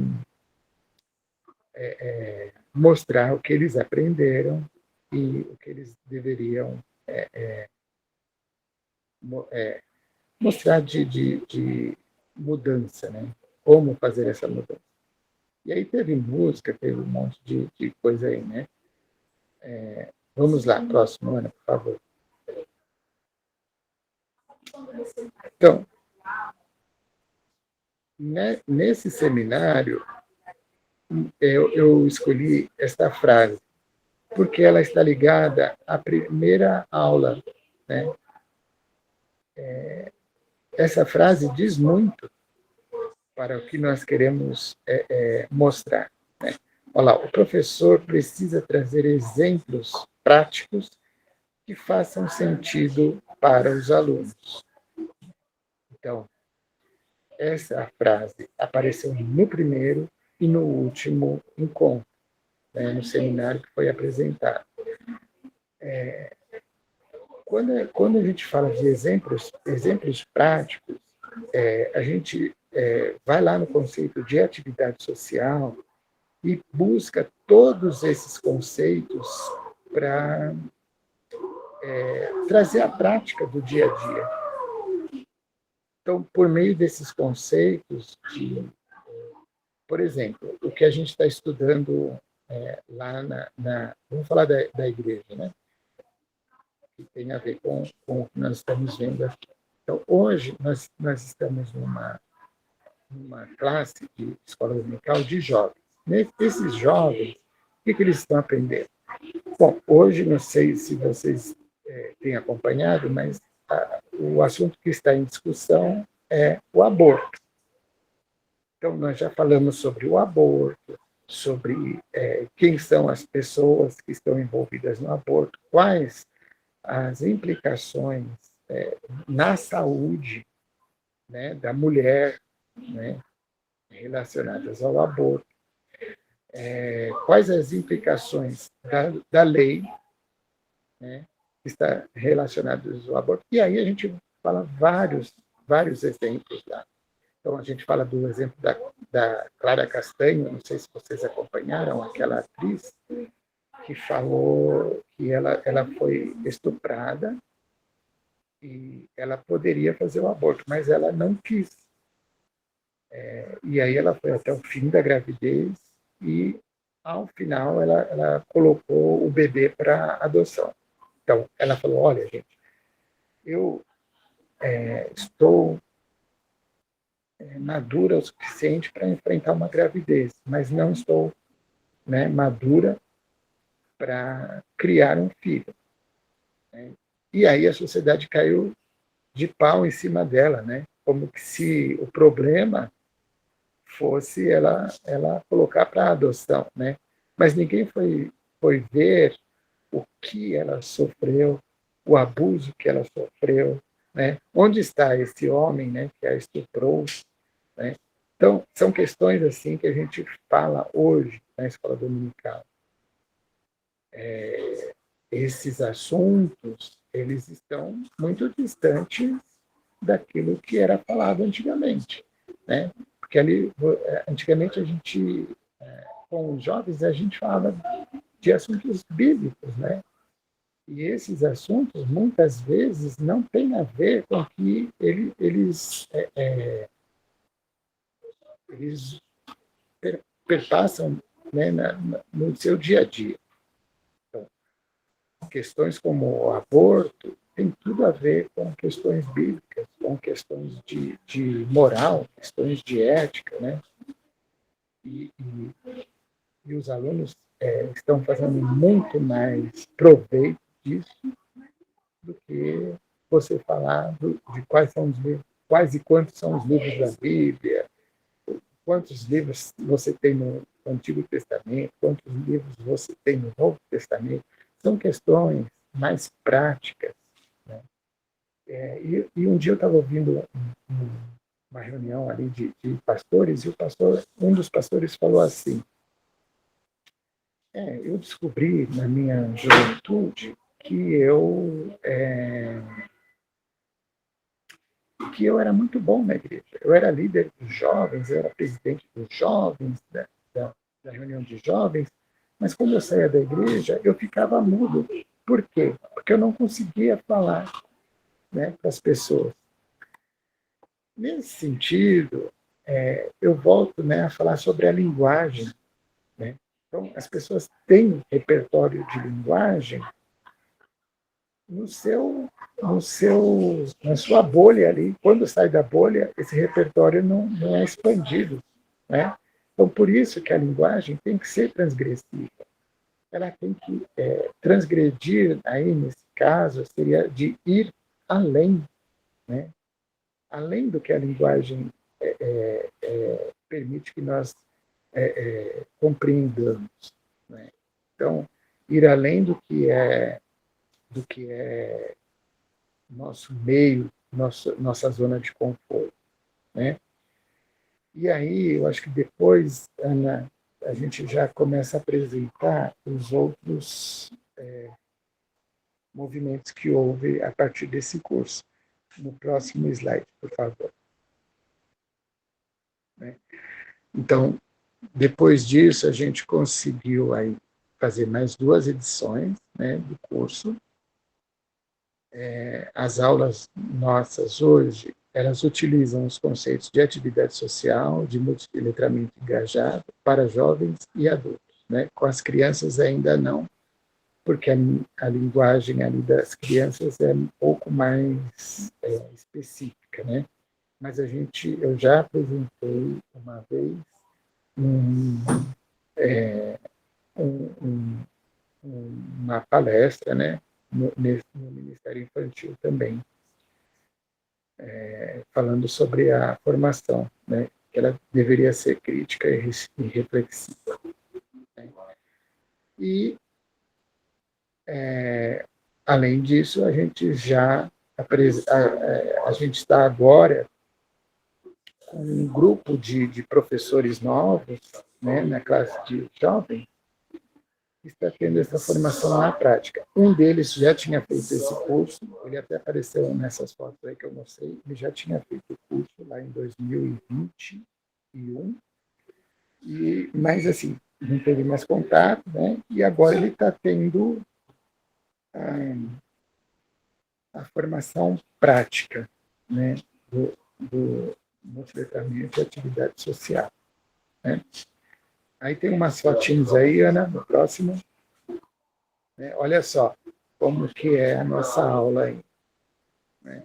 A: mostrar o que eles aprenderam e o que eles deveriam mostrar de mudança, né? Como fazer essa mudança. E aí teve música, teve um monte de coisa aí, né? Vamos lá, próximo, Ana, por favor. Então, né, nesse seminário, eu escolhi esta frase, porque ela está ligada à primeira aula, né? Essa frase diz muito para o que nós queremos mostrar, né? Olha lá, o professor precisa trazer exemplos práticos que façam sentido para os alunos. Então, essa frase apareceu no primeiro e no último encontro, né, no seminário que foi apresentado. Quando a gente fala de exemplos práticos, a gente vai lá no conceito de atividade social e busca todos esses conceitos para trazer a prática do dia a dia. Então, por meio desses conceitos, por exemplo, o que a gente está estudando lá vamos falar da igreja, né? Que tem a ver com o que nós estamos vendo aqui. Então, hoje, nós estamos numa classe de escola dominical de jovens. Esses jovens, o que eles estão aprendendo? Bom, hoje, não sei se vocês têm acompanhado, mas o assunto que está em discussão é o aborto. Então, nós já falamos sobre o aborto, sobre quem são as pessoas que estão envolvidas no aborto, quais as implicações na saúde, né, da mulher, né, relacionadas ao aborto, quais as implicações da lei, né, que está relacionadas ao aborto. E aí a gente fala vários exemplos lá. Então, a gente fala do exemplo da Clara Castanho, não sei se vocês acompanharam, aquela atriz que falou que ela foi estuprada e ela poderia fazer o aborto, mas ela não quis. E aí ela foi até o fim da gravidez e, ao final, ela colocou o bebê para adoção. Então, ela falou, olha, gente, eu estou madura o suficiente para enfrentar uma gravidez, mas não estou, né, madura para criar um filho. Né? E aí a sociedade caiu de pau em cima dela, né? Como que se o problema fosse ela colocar para adoção, né? Mas ninguém foi ver o que ela sofreu, o abuso que ela sofreu, né? Onde está esse homem, né, que a estuprou, né? Então, são questões assim que a gente fala hoje na escola dominical. Esses assuntos, eles estão muito distantes daquilo que era falado antigamente, né? Porque ali, antigamente, a gente, com os jovens, a gente falava de assuntos bíblicos, né? E esses assuntos, muitas vezes, não têm a ver com o que eles perpassam, né, no seu dia a dia. Então, questões como o aborto tem tudo a ver com questões bíblicas, com questões de moral, questões de ética, né? e os alunos estão fazendo muito mais proveito disso do que você falar de quais são os livros, quais e quantos são os livros da Bíblia, quantos livros você tem no Antigo Testamento, quantos livros você tem no Novo Testamento. São questões mais práticas, né? E um dia eu estava ouvindo uma reunião ali de pastores, e um dos pastores falou assim: eu descobri na minha juventude que eu era muito bom na igreja. Eu era líder dos jovens, eu era presidente dos jovens, da reunião de jovens, mas quando eu saía da igreja, eu ficava mudo. Por quê? Porque eu não conseguia falar, né, para as pessoas. Nesse sentido, eu volto, né, a falar sobre a linguagem, né? Então, as pessoas têm repertório de linguagem na sua bolha ali. Quando sai da bolha, esse repertório não é expandido, né? Então, por isso que a linguagem tem que ser transgressiva. Ela tem que transgredir, aí nesse caso, seria de ir além, né? Além do que a linguagem permite que nós compreendamos, né? Então, ir além do que é nosso meio, nossa zona de conforto, né? E aí, eu acho que depois, Ana, a gente já começa a apresentar os outros movimentos que houve a partir desse curso. No próximo slide, por favor. Né? Então, depois disso, a gente conseguiu aí fazer mais 2 edições, né, do curso. As aulas nossas hoje, elas utilizam os conceitos de atividade social, de multiletramento engajado para jovens e adultos, né? Com as crianças ainda não, porque a linguagem ali das crianças é um pouco mais específica, né? Mas eu já apresentei uma vez uma palestra, né, no Ministério Infantil também, falando sobre a formação, né, que ela deveria ser crítica e reflexiva. Né? E, além disso, a gente está agora com um grupo de professores novos, né, na classe de jovens, que está tendo essa formação na prática. Um deles já tinha feito esse curso, ele até apareceu nessas fotos aí que eu mostrei, ele já tinha feito o curso lá em 2021, mas assim, não teve mais contato, né? E agora ele está tendo a formação prática, né, do multiletramento e atividade social. Né? Aí tem umas fotinhos aí, Ana, no próximo. Né? Olha só como que é a nossa aula aí. Né?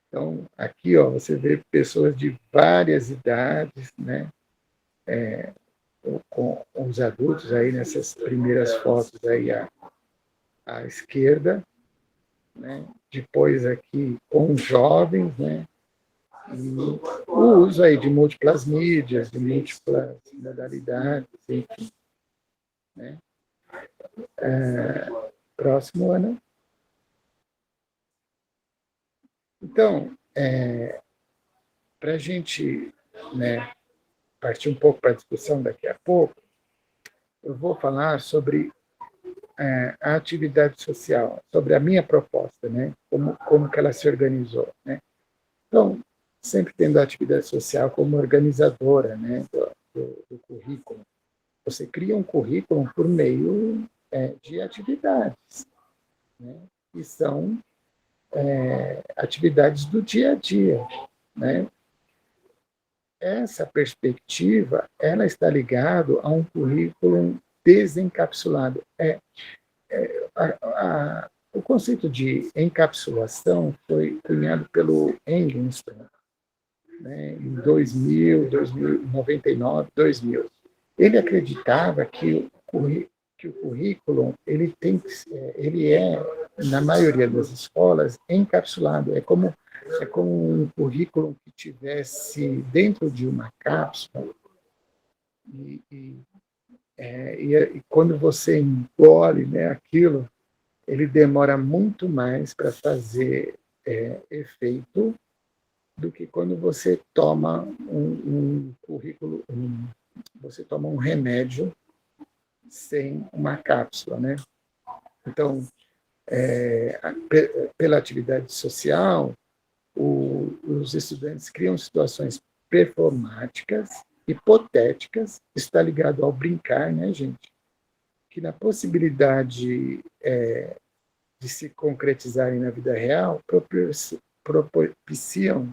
A: Então, aqui ó, você vê pessoas de várias idades, né? Com os adultos aí nessas primeiras fotos aí à esquerda, né? Depois aqui com os jovens, né? E o uso aí de múltiplas mídias, de múltiplas modalidades, enfim. Né? Próximo ano. Então, para a gente, né, partir um pouco para a discussão daqui a pouco, eu vou falar sobre a atividade social, sobre a minha proposta, né, como que ela se organizou. Né? Então, sempre tendo a atividade social como organizadora, né, do currículo. Você cria um currículo por meio de atividades, né, que são atividades do dia a dia. Né? Essa perspectiva, ela está ligada a um currículo desencapsulado. O conceito de encapsulação foi cunhado pelo Engelston, né, em 2000, 99, 2000. ele acreditava que o currículo ele é, na maioria das escolas, encapsulado. É como um currículo que tivesse dentro de uma cápsula e quando você engole, né, aquilo, ele demora muito mais para fazer efeito do que quando você toma um currículo, você toma um remédio sem uma cápsula, né? Então, pela atividade social, os estudantes criam situações performáticas, hipotéticas, está ligado ao brincar, né, gente? Que na possibilidade de se concretizarem na vida real, propiciam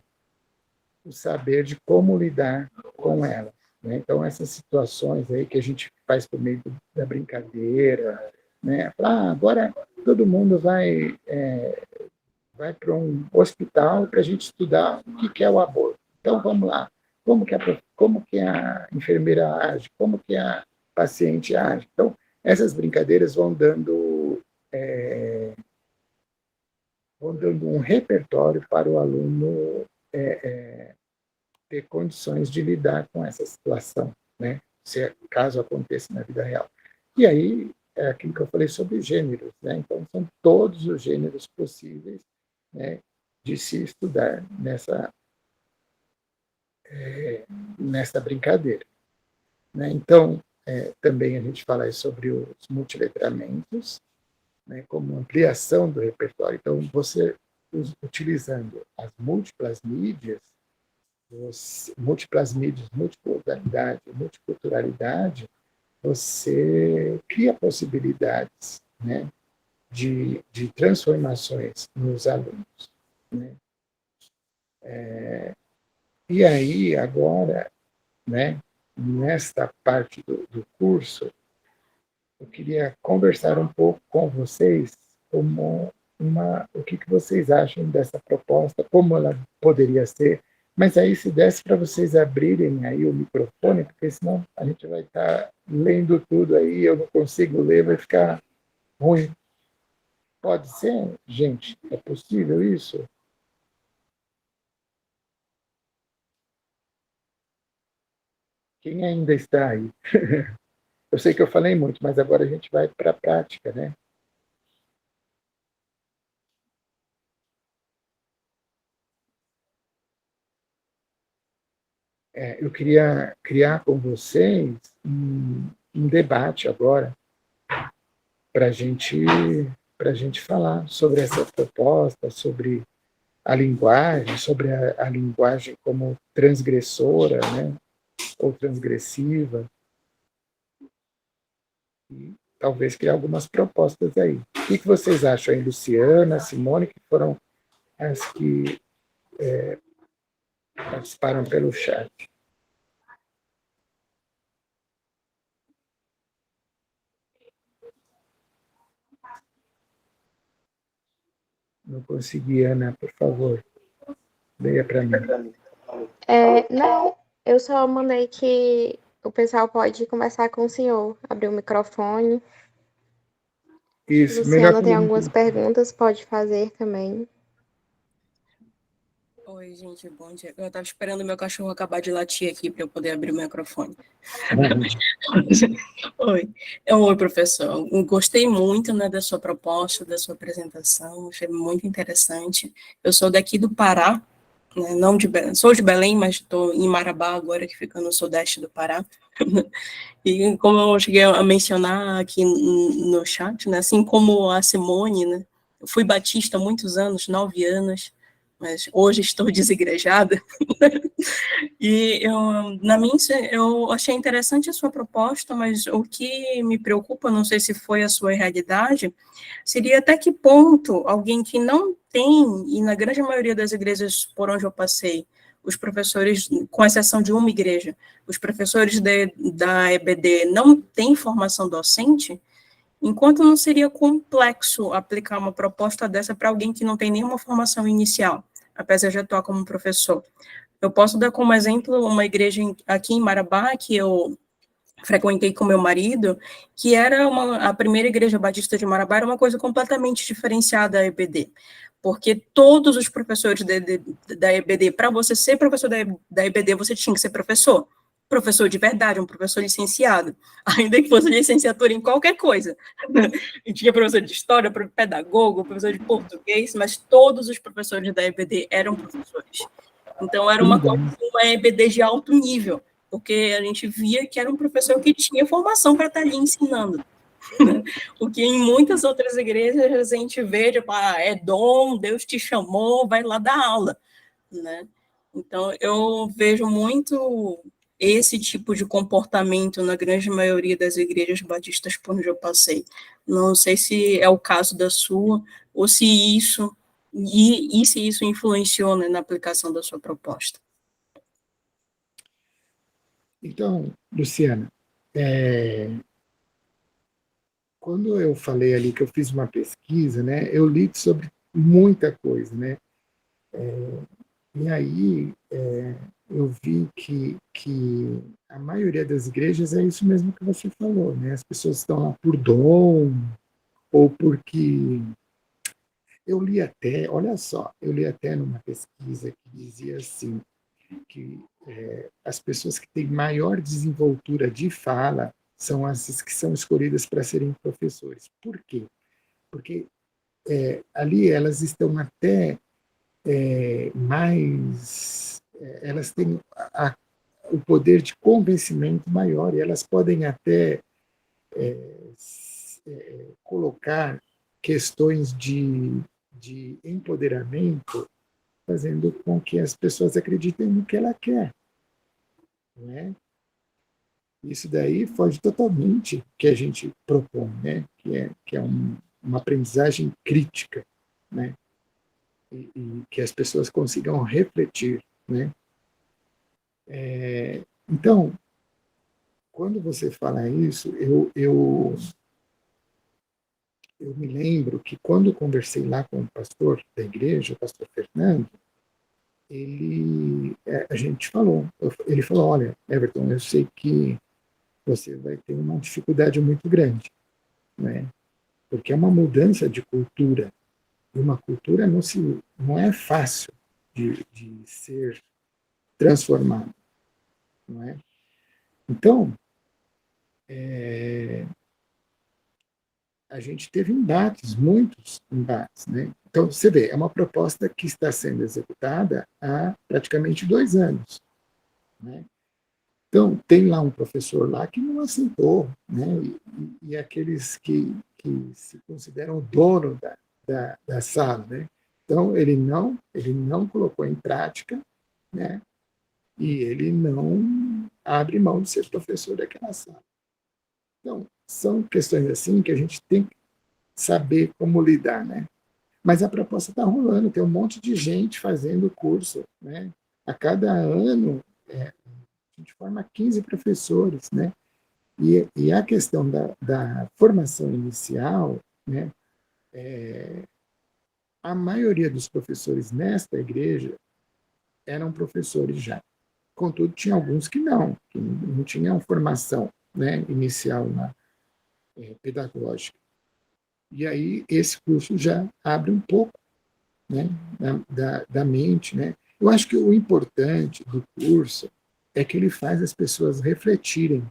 A: o saber de como lidar com elas. Né? Então, essas situações aí que a gente faz por meio da brincadeira, né? Agora todo mundo vai para um hospital para a gente estudar o que é o aborto. Então, vamos lá. Como que a enfermeira age? Como que a paciente age? Então, essas brincadeiras vão dando um repertório para o aluno ter condições de lidar com essa situação, né? Caso aconteça na vida real. E aí, é aquilo que eu falei sobre gêneros, né? Então, são todos os gêneros possíveis, né, de se estudar nessa brincadeira. Né? Então, também a gente fala sobre os multiletramentos, né, como ampliação do repertório. Então, você utilizando as múltiplas mídias, multimodalidade, multiculturalidade, você cria possibilidades, né, de transformações nos alunos. Né? E aí, agora, né, nesta parte do curso, eu queria conversar um pouco com vocês o que vocês acham dessa proposta, como ela poderia ser, mas aí se desse para vocês abrirem aí o microfone, porque senão a gente vai estar lendo tudo aí, eu não consigo ler, vai ficar ruim. Pode ser, gente? É possível isso? Quem ainda está aí? Eu sei que eu falei muito, mas agora a gente vai para a prática, né? Eu queria criar com vocês um debate agora para a gente falar sobre essa proposta, sobre a linguagem, sobre a linguagem como transgressora, né? Ou transgressiva, e talvez criar algumas propostas aí. O que vocês acham aí, Luciana, Simone, que foram as que participaram pelo chat? Não consegui, Ana, por favor. Leia para mim.
B: Não, eu só mandei que o pessoal pode conversar com o senhor, abrir o microfone.
A: Isso,
B: Luciana tem algumas perguntas, pode fazer também.
D: Oi, gente, bom dia. Eu estava esperando o meu cachorro acabar de latir aqui para eu poder abrir o microfone. Oi, professor. Eu gostei muito, né, da sua proposta, da sua apresentação, achei muito interessante. Eu sou daqui do Pará, né, não de Belém, sou de Belém, mas estou em Marabá agora, que fica no sudeste do Pará. E como eu cheguei a mencionar aqui no chat, né, assim como a Simone, né, eu fui batista há muitos anos, 9 anos, mas hoje estou desigrejada. E eu achei interessante a sua proposta, mas o que me preocupa, não sei se foi a sua realidade, seria até que ponto alguém que não tem, e na grande maioria das igrejas por onde eu passei, os professores, com exceção de uma igreja, os professores da EBD não têm formação docente, enquanto não seria complexo aplicar uma proposta dessa para alguém que não tem nenhuma formação inicial, apesar de atuar como professor. Eu posso dar como exemplo uma igreja aqui em Marabá, que eu frequentei com meu marido, que era a primeira igreja batista de Marabá, era uma coisa completamente diferenciada da EBD, porque todos os professores da EBD, para você ser professor da EBD, você tinha que ser professor de verdade, um professor licenciado, ainda que fosse licenciatura em qualquer coisa. E tinha professor de história, pedagogo, professor de português, mas todos os professores da EBD eram professores. Então, era uma EBD de alto nível, porque a gente via que era um professor que tinha formação para estar ali ensinando. O que em muitas outras igrejas a gente vê, tipo, é dom, Deus te chamou, vai lá dar aula, né? Então, eu vejo muito esse tipo de comportamento na grande maioria das igrejas batistas por onde eu passei. Não sei se é o caso da sua, ou se isso, e se isso influenciou, né, na aplicação da sua proposta.
A: Então, Luciana, quando eu falei ali que eu fiz uma pesquisa, né, eu li sobre muita coisa, né? E aí eu vi que a maioria das igrejas é isso mesmo que você falou, né? As pessoas estão lá por dom ou porque eu li até, olha só, eu li até numa pesquisa que dizia assim que as pessoas que têm maior desenvoltura de fala são as que são escolhidas para serem professores. Por quê? Porque ali elas estão até mais, elas têm o poder de convencimento maior e elas podem até colocar questões de empoderamento, fazendo com que as pessoas acreditem no que ela quer. Não é? Isso daí foge totalmente do que a gente propõe, né? que é uma aprendizagem crítica, né? E que as pessoas consigam refletir, né? Então, quando você fala isso, eu me lembro que quando eu conversei lá com o pastor da igreja, o pastor Fernando, a gente falou, ele falou, olha, Everton, eu sei que você vai ter uma dificuldade muito grande, né? Porque é uma mudança de cultura, e uma cultura não é fácil de ser transformada, não é? Então, a gente teve embates, muitos embates, né? Então, você vê, é uma proposta que está sendo executada há praticamente 2 anos, né? Então, tem lá um professor lá que não aceitou, né? E aqueles que se consideram o dono da sala, né? Então, ele não colocou em prática, né? E ele não abre mão de ser professor daquela sala. Então, são questões assim que a gente tem que saber como lidar, né? Mas a proposta está rolando, tem um monte de gente fazendo o curso, né? A cada ano, a gente forma 15 professores, né? E a questão da formação inicial, né? A maioria dos professores nesta igreja eram professores já. Contudo, tinha alguns que não tinham formação, né, inicial pedagógica. E aí esse curso já abre um pouco, né, da mente, né? Eu acho que o importante do curso é que ele faz as pessoas refletirem,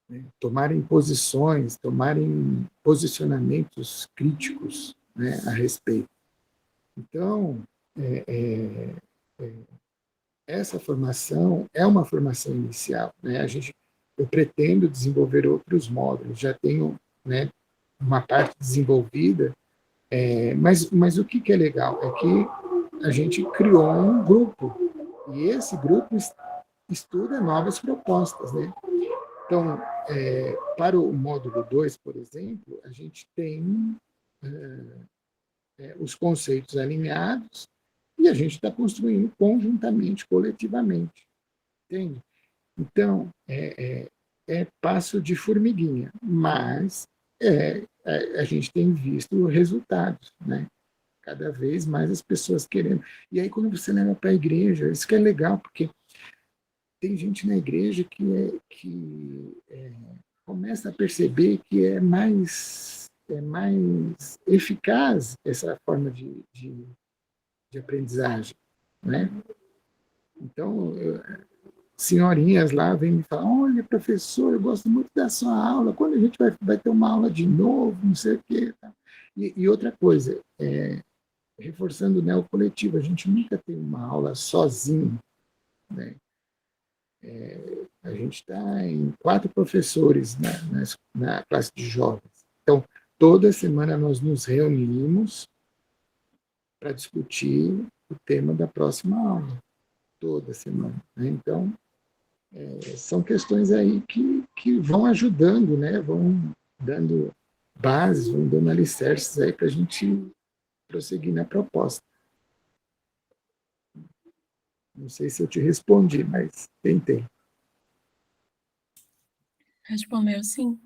A: né, tomarem posições, tomarem posicionamentos críticos, né, a respeito. Então, essa formação é uma formação inicial, né? Eu pretendo desenvolver outros módulos, já tenho, né, uma parte desenvolvida, mas o que é legal é que a gente criou um grupo, e esse grupo estuda novas propostas, né? Então, para o módulo 2, por exemplo, a gente tem os conceitos alinhados e a gente está construindo conjuntamente, coletivamente, entende? Então, passo de formiguinha, mas a gente tem visto resultados, né? Cada vez mais as pessoas querendo. E aí, quando você leva para a igreja, isso que é legal, porque tem gente na igreja que começa a perceber que é mais eficaz essa forma de aprendizagem, né? Então, senhorinhas lá vêm me falar, olha, professor, eu gosto muito da sua aula, quando a gente vai ter uma aula de novo, não sei o quê. Tá? E outra coisa, reforçando, né, o coletivo, a gente nunca tem uma aula sozinho, né? A gente está em 4 professores na classe de jovens. Então, toda semana nós nos reunimos para discutir o tema da próxima aula, toda semana. Né? Então, são questões aí que vão ajudando, né? Vão dando bases, vão dando alicerces aí para a gente prosseguir na proposta. Não sei se eu te respondi, mas tentei.
D: Respondeu sim.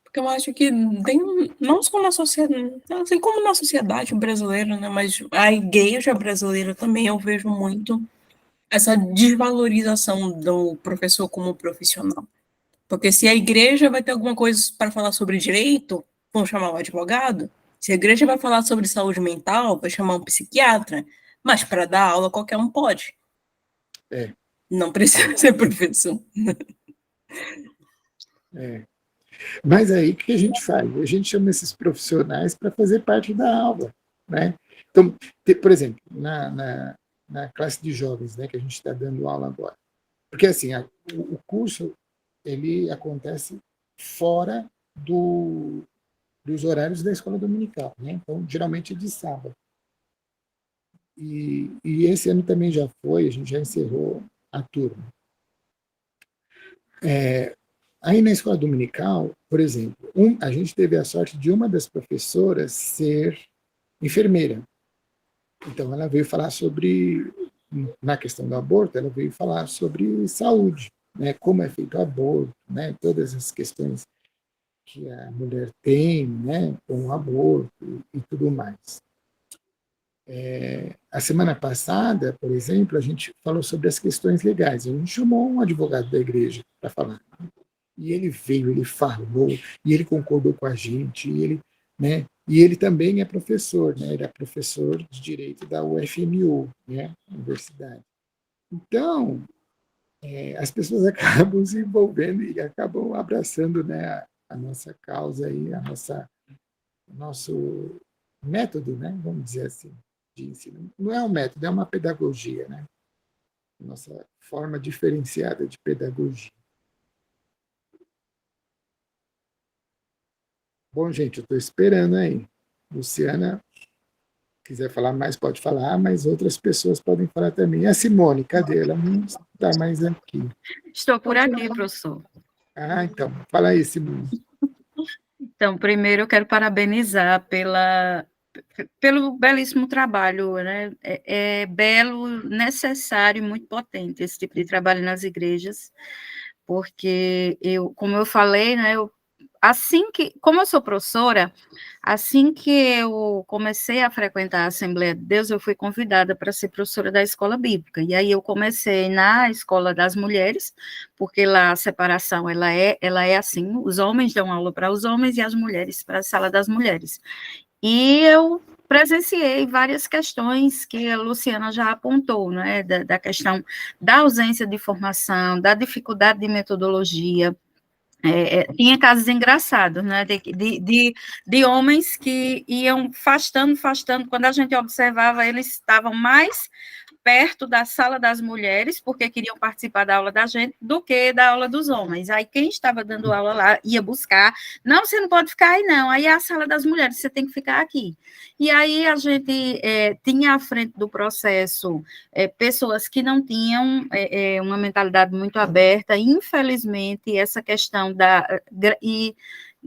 D: Porque eu acho que tem, não só na sociedade, assim como na sociedade brasileira, né, mas a igreja brasileira também, eu vejo muito essa desvalorização do professor como profissional. Porque se a igreja vai ter alguma coisa para falar sobre direito, vão chamar um advogado. Se a igreja vai falar sobre saúde mental, vai chamar um psiquiatra. Mas para dar aula, qualquer um pode. Não precisa ser professor.
A: Mas aí, o que a gente faz? A gente chama esses profissionais para fazer parte da aula. Né? Então, por exemplo, na classe de jovens, né, que a gente está dando aula agora. Porque, assim, o curso ele acontece fora dos horários da escola dominical. Né? Então, geralmente é de sábado. E esse ano também já foi, a gente já encerrou a turma. Aí na escola dominical, por exemplo, a gente teve a sorte de uma das professoras ser enfermeira. Então ela veio falar sobre, na questão do aborto, ela veio falar sobre saúde, né, como é feito o aborto, né, todas as questões que a mulher tem, né, com o aborto e tudo mais. A semana passada, por exemplo, a gente falou sobre as questões legais. A gente chamou um advogado da igreja para falar. E ele veio, ele falou, e ele concordou com a gente, e ele também é professor, né? Ele é professor de Direito da UFMU, né? Universidade. Então, as pessoas acabam se envolvendo e acabam abraçando, né, a nossa causa e o nosso método, né? Vamos dizer assim, de ensino. Não é um método, é uma pedagogia, né? Nossa forma diferenciada de pedagogia. Bom, gente, eu estou esperando aí. Luciana, quiser falar mais, pode falar, mas outras pessoas podem falar também. E a Simone, cadê? Ela não está mais aqui.
E: Estou por aqui, professor.
A: Ah, então, fala aí, Simone.
E: Então, primeiro eu quero parabenizar pelo belíssimo trabalho, né? É belo, necessário e muito potente esse tipo de trabalho nas igrejas, porque como eu falei, né, como eu sou professora, assim que eu comecei a frequentar a Assembleia de Deus, eu fui convidada para ser professora da escola bíblica. E aí eu comecei na escola das mulheres, porque lá a separação ela é assim: os homens dão aula para os homens e as mulheres para a sala das mulheres. E eu presenciei várias questões que a Luciana já apontou, né, da questão da ausência de formação, da dificuldade de metodologia. Tinha casos engraçados, né, de homens que iam afastando, quando a gente observava, eles estavam mais perto da sala das mulheres, porque queriam participar da aula da gente, do que da aula dos homens. Aí quem estava dando aula lá ia buscar, não, você não pode ficar aí não, aí é a sala das mulheres, você tem que ficar aqui. E aí a gente tinha à frente do processo pessoas que não tinham uma mentalidade muito aberta, infelizmente essa questão e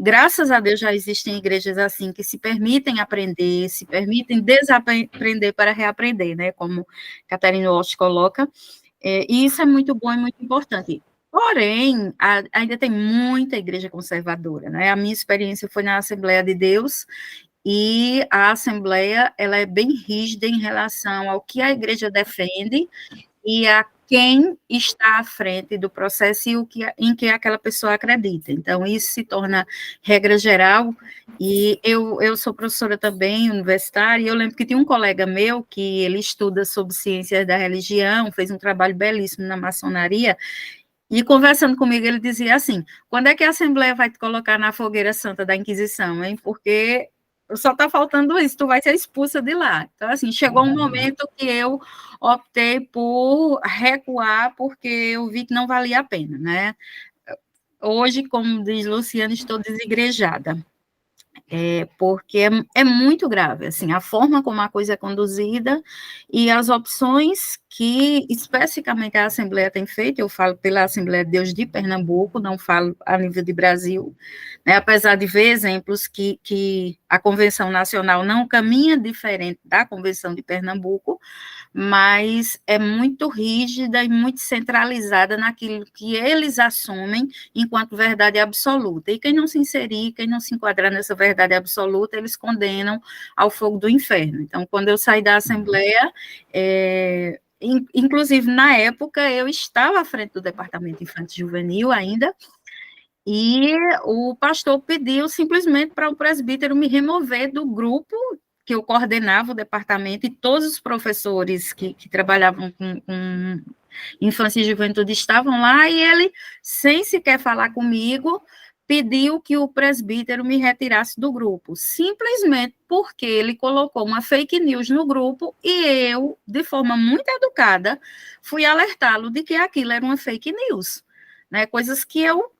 E: graças a Deus já existem igrejas assim que se permitem aprender, se permitem desaprender para reaprender, né? Como Catarina Walsh coloca, e isso é muito bom e muito importante. Porém, ainda tem muita igreja conservadora, né? A minha experiência foi na Assembleia de Deus, e a Assembleia ela é bem rígida em relação ao que a igreja defende e a quem está à frente do processo e em que aquela pessoa acredita. Então, isso se torna regra geral, e eu sou professora também, universitária, e eu lembro que tinha um colega meu que ele estuda sobre ciências da religião, fez um trabalho belíssimo na maçonaria, e conversando comigo, ele dizia assim: quando é que a Assembleia vai te colocar na fogueira santa da Inquisição, hein? Porque só está faltando isso, tu vai ser expulsa de lá. Então, assim, chegou um momento que eu optei por recuar, porque eu vi que não valia a pena, né? Hoje, como diz Luciana, estou desigrejada. Porque é muito grave, assim, a forma como a coisa é conduzida e as opções que, especificamente, a Assembleia tem feito. Eu falo pela Assembleia de Deus de Pernambuco, não falo a nível de Brasil, né, apesar de ver exemplos que a Convenção Nacional não caminha diferente da Convenção de Pernambuco, mas é muito rígida e muito centralizada naquilo que eles assumem enquanto verdade absoluta. E quem não se inserir, quem não se enquadrar nessa verdade absoluta, eles condenam ao fogo do inferno. Então, quando eu saí da Assembleia, inclusive, na época, eu estava à frente do Departamento Infantil e Juvenil ainda, e o pastor pediu simplesmente para o presbítero me remover do grupo que eu coordenava o departamento, e todos os professores que trabalhavam com infância e juventude estavam lá, e ele, sem sequer falar comigo, pediu que o presbítero me retirasse do grupo, simplesmente porque ele colocou uma fake news no grupo, e eu, de forma muito educada, fui alertá-lo de que aquilo era uma fake news, né? Coisas que eu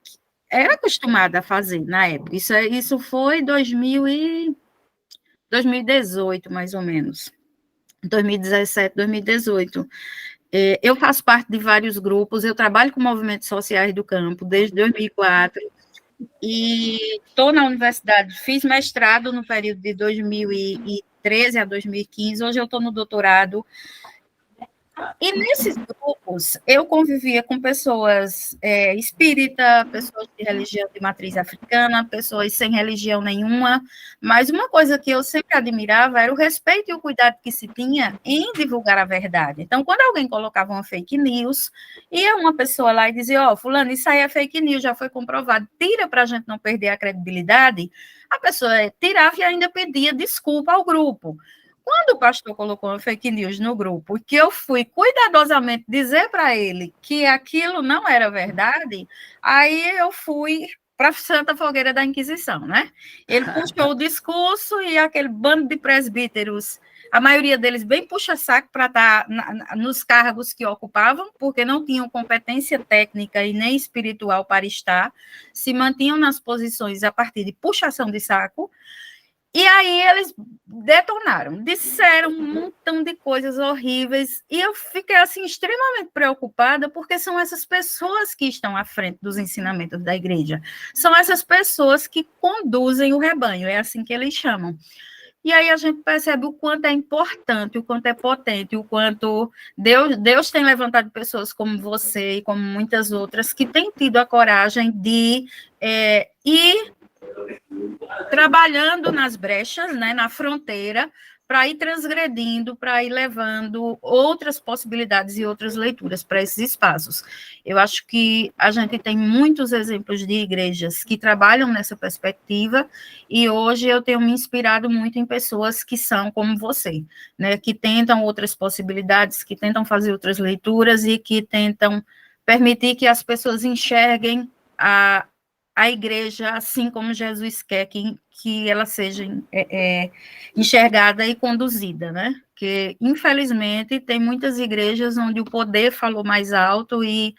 E: era acostumada a fazer na época. Isso foi 2018, mais ou menos. 2017, 2018. Eu faço parte de vários grupos, eu trabalho com movimentos sociais do campo desde 2004, e estou na universidade, fiz mestrado no período de 2013 a 2015, hoje eu estou no doutorado. E nesses grupos, eu convivia com pessoas espírita, pessoas de religião de matriz africana, pessoas sem religião nenhuma, mas uma coisa que eu sempre admirava era o respeito e o cuidado que se tinha em divulgar a verdade. Então, quando alguém colocava uma fake news, ia uma pessoa lá e dizia: fulano, isso aí é fake news, já foi comprovado, tira para a gente não perder a credibilidade. A pessoa tirava e ainda pedia desculpa ao grupo. Quando o pastor colocou uma fake news no grupo, que eu fui cuidadosamente dizer para ele que aquilo não era verdade, aí eu fui para a Santa Fogueira da Inquisição, né? Ele puxou o discurso, e aquele bando de presbíteros, a maioria deles bem puxa-saco para estar nos cargos que ocupavam, porque não tinham competência técnica e nem espiritual para estar, se mantinham nas posições a partir de puxação de saco. E aí eles detonaram, disseram um montão de coisas horríveis, e eu fiquei assim extremamente preocupada, porque são essas pessoas que estão à frente dos ensinamentos da igreja, são essas pessoas que conduzem o rebanho, é assim que eles chamam. E aí a gente percebe o quanto é importante, o quanto é potente, o quanto Deus tem levantado pessoas como você e como muitas outras que têm tido a coragem de ir trabalhando nas brechas, né, na fronteira, para ir transgredindo, para ir levando outras possibilidades e outras leituras para esses espaços. Eu acho que a gente tem muitos exemplos de igrejas que trabalham nessa perspectiva, e hoje eu tenho me inspirado muito em pessoas que são como você, né, que tentam outras possibilidades, que tentam fazer outras leituras e que tentam permitir que as pessoas enxerguem a igreja assim como Jesus quer que ela seja enxergada e conduzida, né? Porque, infelizmente, tem muitas igrejas onde o poder falou mais alto, e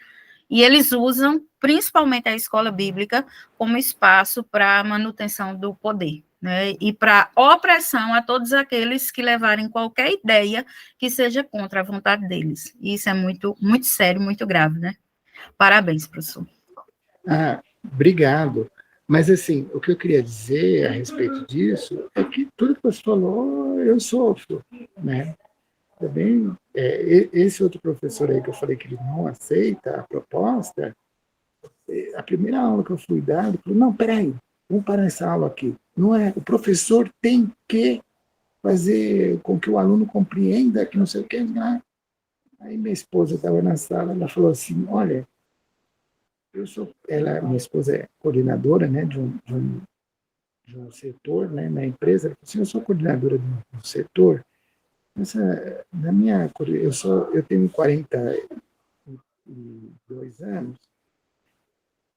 E: eles usam, principalmente a escola bíblica, como espaço para a manutenção do poder, né? E para opressão a todos aqueles que levarem qualquer ideia que seja contra a vontade deles. E isso é muito, muito sério, muito grave, né? Parabéns, professor.
A: Obrigado. Mas, assim, o que eu queria dizer a respeito disso é que tudo que você falou, eu sofro, né? Também, esse outro professor aí que eu falei que ele não aceita a proposta, a primeira aula que eu fui dar, ele falou: não, peraí, vamos parar essa aula aqui. Não é, o professor tem que fazer com que o aluno compreenda que não sei o que. Aí minha esposa estava na sala, ela falou assim, olha, minha esposa é coordenadora, né, de um setor, né, na empresa. Ela falou assim, eu sou coordenadora de um setor. Eu tenho 42 anos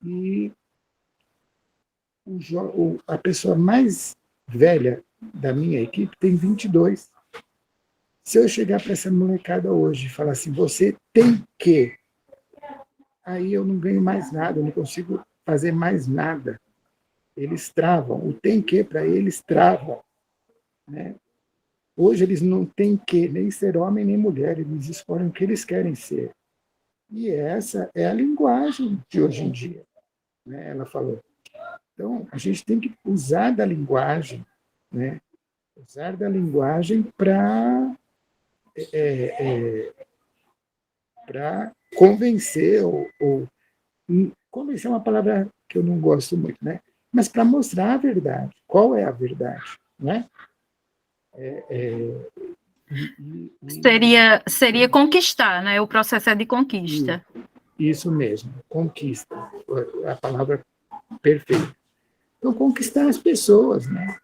A: e a pessoa mais velha da minha equipe tem 22. Se eu chegar para essa molecada hoje e falar assim, você tem que, aí eu não ganho mais nada, eu não consigo fazer mais nada. Eles travam, o tem que para eles trava, né? Hoje eles não têm que nem ser homem nem mulher, eles escolhem o que eles querem ser. E essa é a linguagem de hoje em dia, né? Ela falou. Então, a gente tem que usar da linguagem, né? Usar da linguagem para convencer, ou convencer é uma palavra que eu não gosto muito, né? Mas para mostrar a verdade. Qual é a verdade, né?
E: Seria conquistar, né? O processo é de conquista.
A: Isso mesmo, conquista, a palavra perfeita. Então, conquistar as pessoas, né?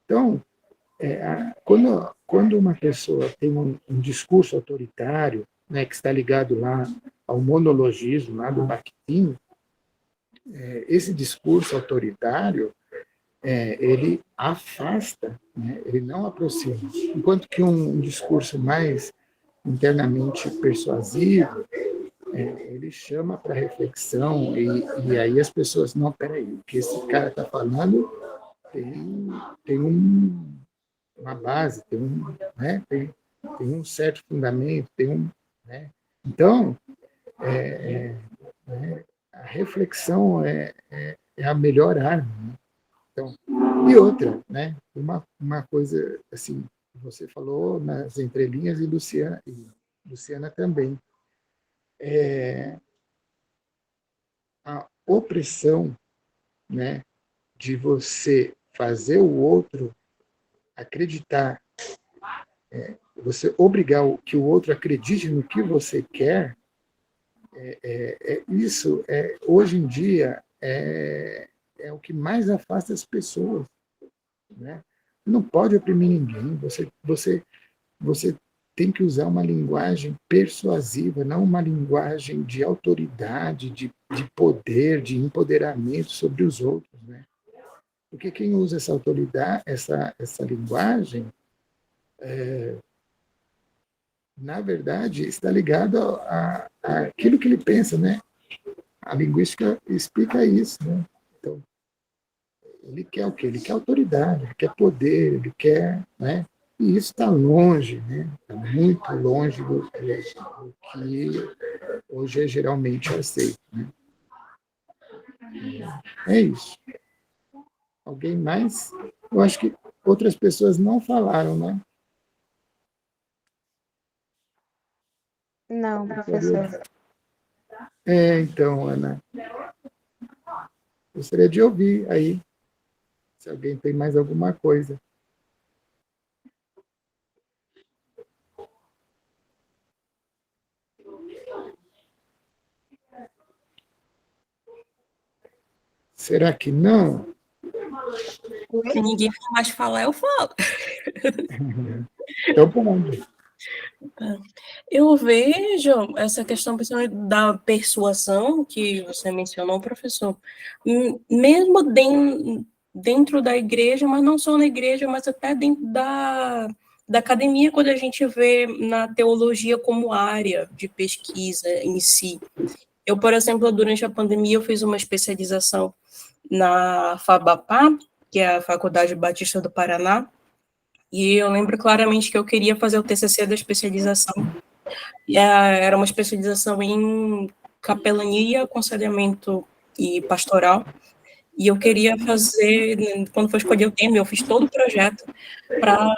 A: Então, quando uma pessoa tem um discurso autoritário, né, que está ligado lá ao monologismo, lá do Bakhtin, esse discurso autoritário, ele afasta, né, ele não aproxima. Enquanto que um discurso mais internamente persuasivo, ele chama para reflexão, e aí as pessoas, não, peraí, o que esse cara está falando tem uma base, tem um certo fundamento, né? Então, a reflexão é a melhor arma, né? Então, e outra, né? Uma coisa assim, você falou nas entrelinhas, e Luciana também, a opressão, né, de você fazer o outro acreditar, você obrigar que o outro acredite no que você quer, isso hoje em dia é o que mais afasta as pessoas, né? Não pode oprimir ninguém. Você tem que usar uma linguagem persuasiva, não uma linguagem de autoridade, de poder, de empoderamento sobre os outros, né? Porque quem usa essa autoridade, essa linguagem, na verdade, está ligado àquilo que ele pensa, né? A linguística explica isso, né? Então, ele quer o quê? Ele quer autoridade, ele quer poder, ele quer, né? E isso está longe, né? Está muito longe do que hoje é geralmente aceito, né? É isso. Alguém mais? Eu acho que outras pessoas não falaram, né?
B: Não, professor.
A: Então, Ana, gostaria de ouvir aí, se alguém tem mais alguma coisa. Será que não?
D: Se ninguém mais falar, eu falo.
A: Então, bom.
D: Eu vejo essa questão principalmente da persuasão que você mencionou, professor, mesmo dentro da igreja, mas não só na igreja, mas até dentro da academia, quando a gente vê na teologia como área de pesquisa em si. Eu, por exemplo, durante a pandemia, eu fiz uma especialização na FABAPA, que é a Faculdade Batista do Paraná, e eu lembro claramente que eu queria fazer o TCC da especialização. Era uma especialização em capelania, aconselhamento e pastoral, e eu queria fazer, quando foi escolher o tema, eu fiz todo o projeto para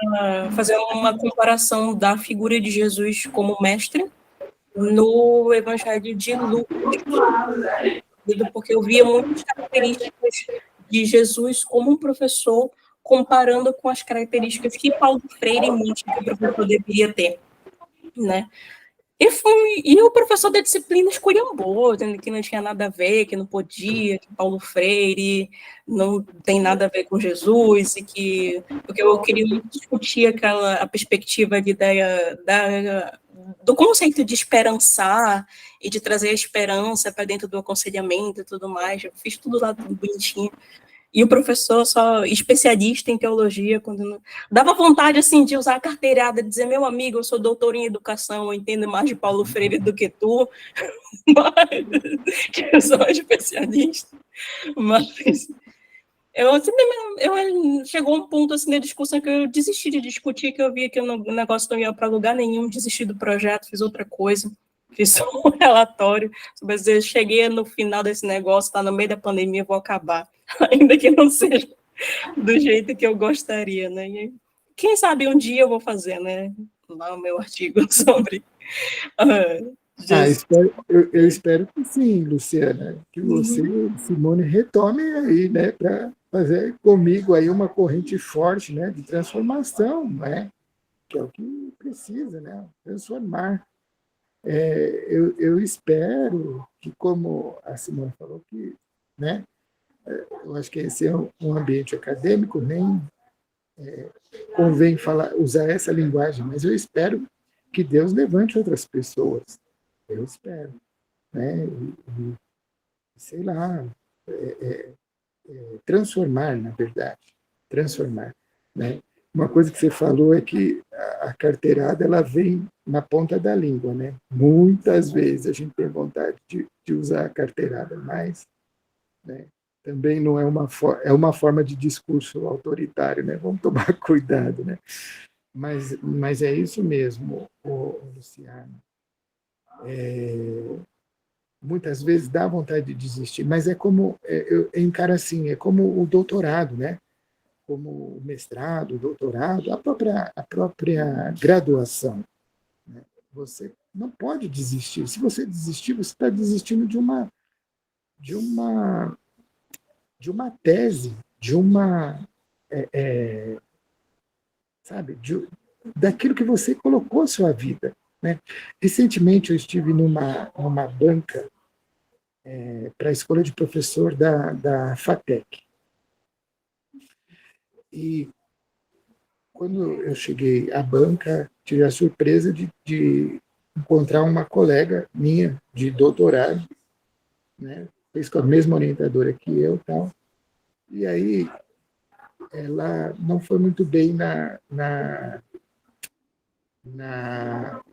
D: fazer uma comparação da figura de Jesus como mestre no Evangelho de Lucas, porque eu via muitas características de Jesus como um professor, comparando com as características que Paulo Freire mostra que o professor deveria ter. né? E o professor da disciplina esculhambou, dizendo que não tinha nada a ver, que não podia, que Paulo Freire não tem nada a ver com Jesus, porque eu queria muito discutir a perspectiva de ideia do conceito de esperançar e de trazer a esperança para dentro do aconselhamento e tudo mais. Eu fiz tudo lá tudo bonitinho. E o professor só especialista em teologia, quando não... dava vontade assim de usar a carteirada, de dizer, meu amigo, eu sou doutor em educação, eu entendo mais de Paulo Freire do que tu, mas que eu sou especialista. Mas chegou um ponto assim na discussão que eu desisti de discutir, que eu via que o negócio não ia para lugar nenhum, desisti do projeto, fiz outra coisa. Fiz só um relatório, mas eu cheguei no final desse negócio, está no meio da pandemia, vou acabar, ainda que não seja do jeito que eu gostaria, né? E quem sabe um dia eu vou fazer, né? Lá o meu artigo sobre
A: eu espero que sim, Luciana, que você, Simone, retome aí, né, para fazer comigo aí uma corrente forte, né, de transformação, né, que é o que precisa, né, transformar. Eu espero que, como a Simone falou, que, né, eu acho que esse é um ambiente acadêmico, nem convém usar essa linguagem, mas eu espero que Deus levante outras pessoas. Eu espero. Né? Sei lá, transformar, na verdade. Transformar. Né? Uma coisa que você falou é que a carteirada ela vem na ponta da língua, né? Muitas vezes a gente tem vontade de usar a carteirada, mas, né, também não é uma forma de discurso autoritário, né? Vamos tomar cuidado, né? Mas é isso mesmo, Luciano. Muitas vezes dá vontade de desistir, mas é como eu encaro assim, é como o doutorado, né? Como o mestrado, o doutorado, a própria graduação. Né? Você não pode desistir. Se você desistir, você está desistindo de uma tese, sabe, daquilo que você colocou a sua vida. Né? Recentemente eu estive numa banca para a escola de professor da FATEC. E quando eu cheguei à banca, tive a surpresa de encontrar uma colega minha de doutorado, né? Fez com a mesma orientadora que eu, tal. E aí ela não foi muito bem na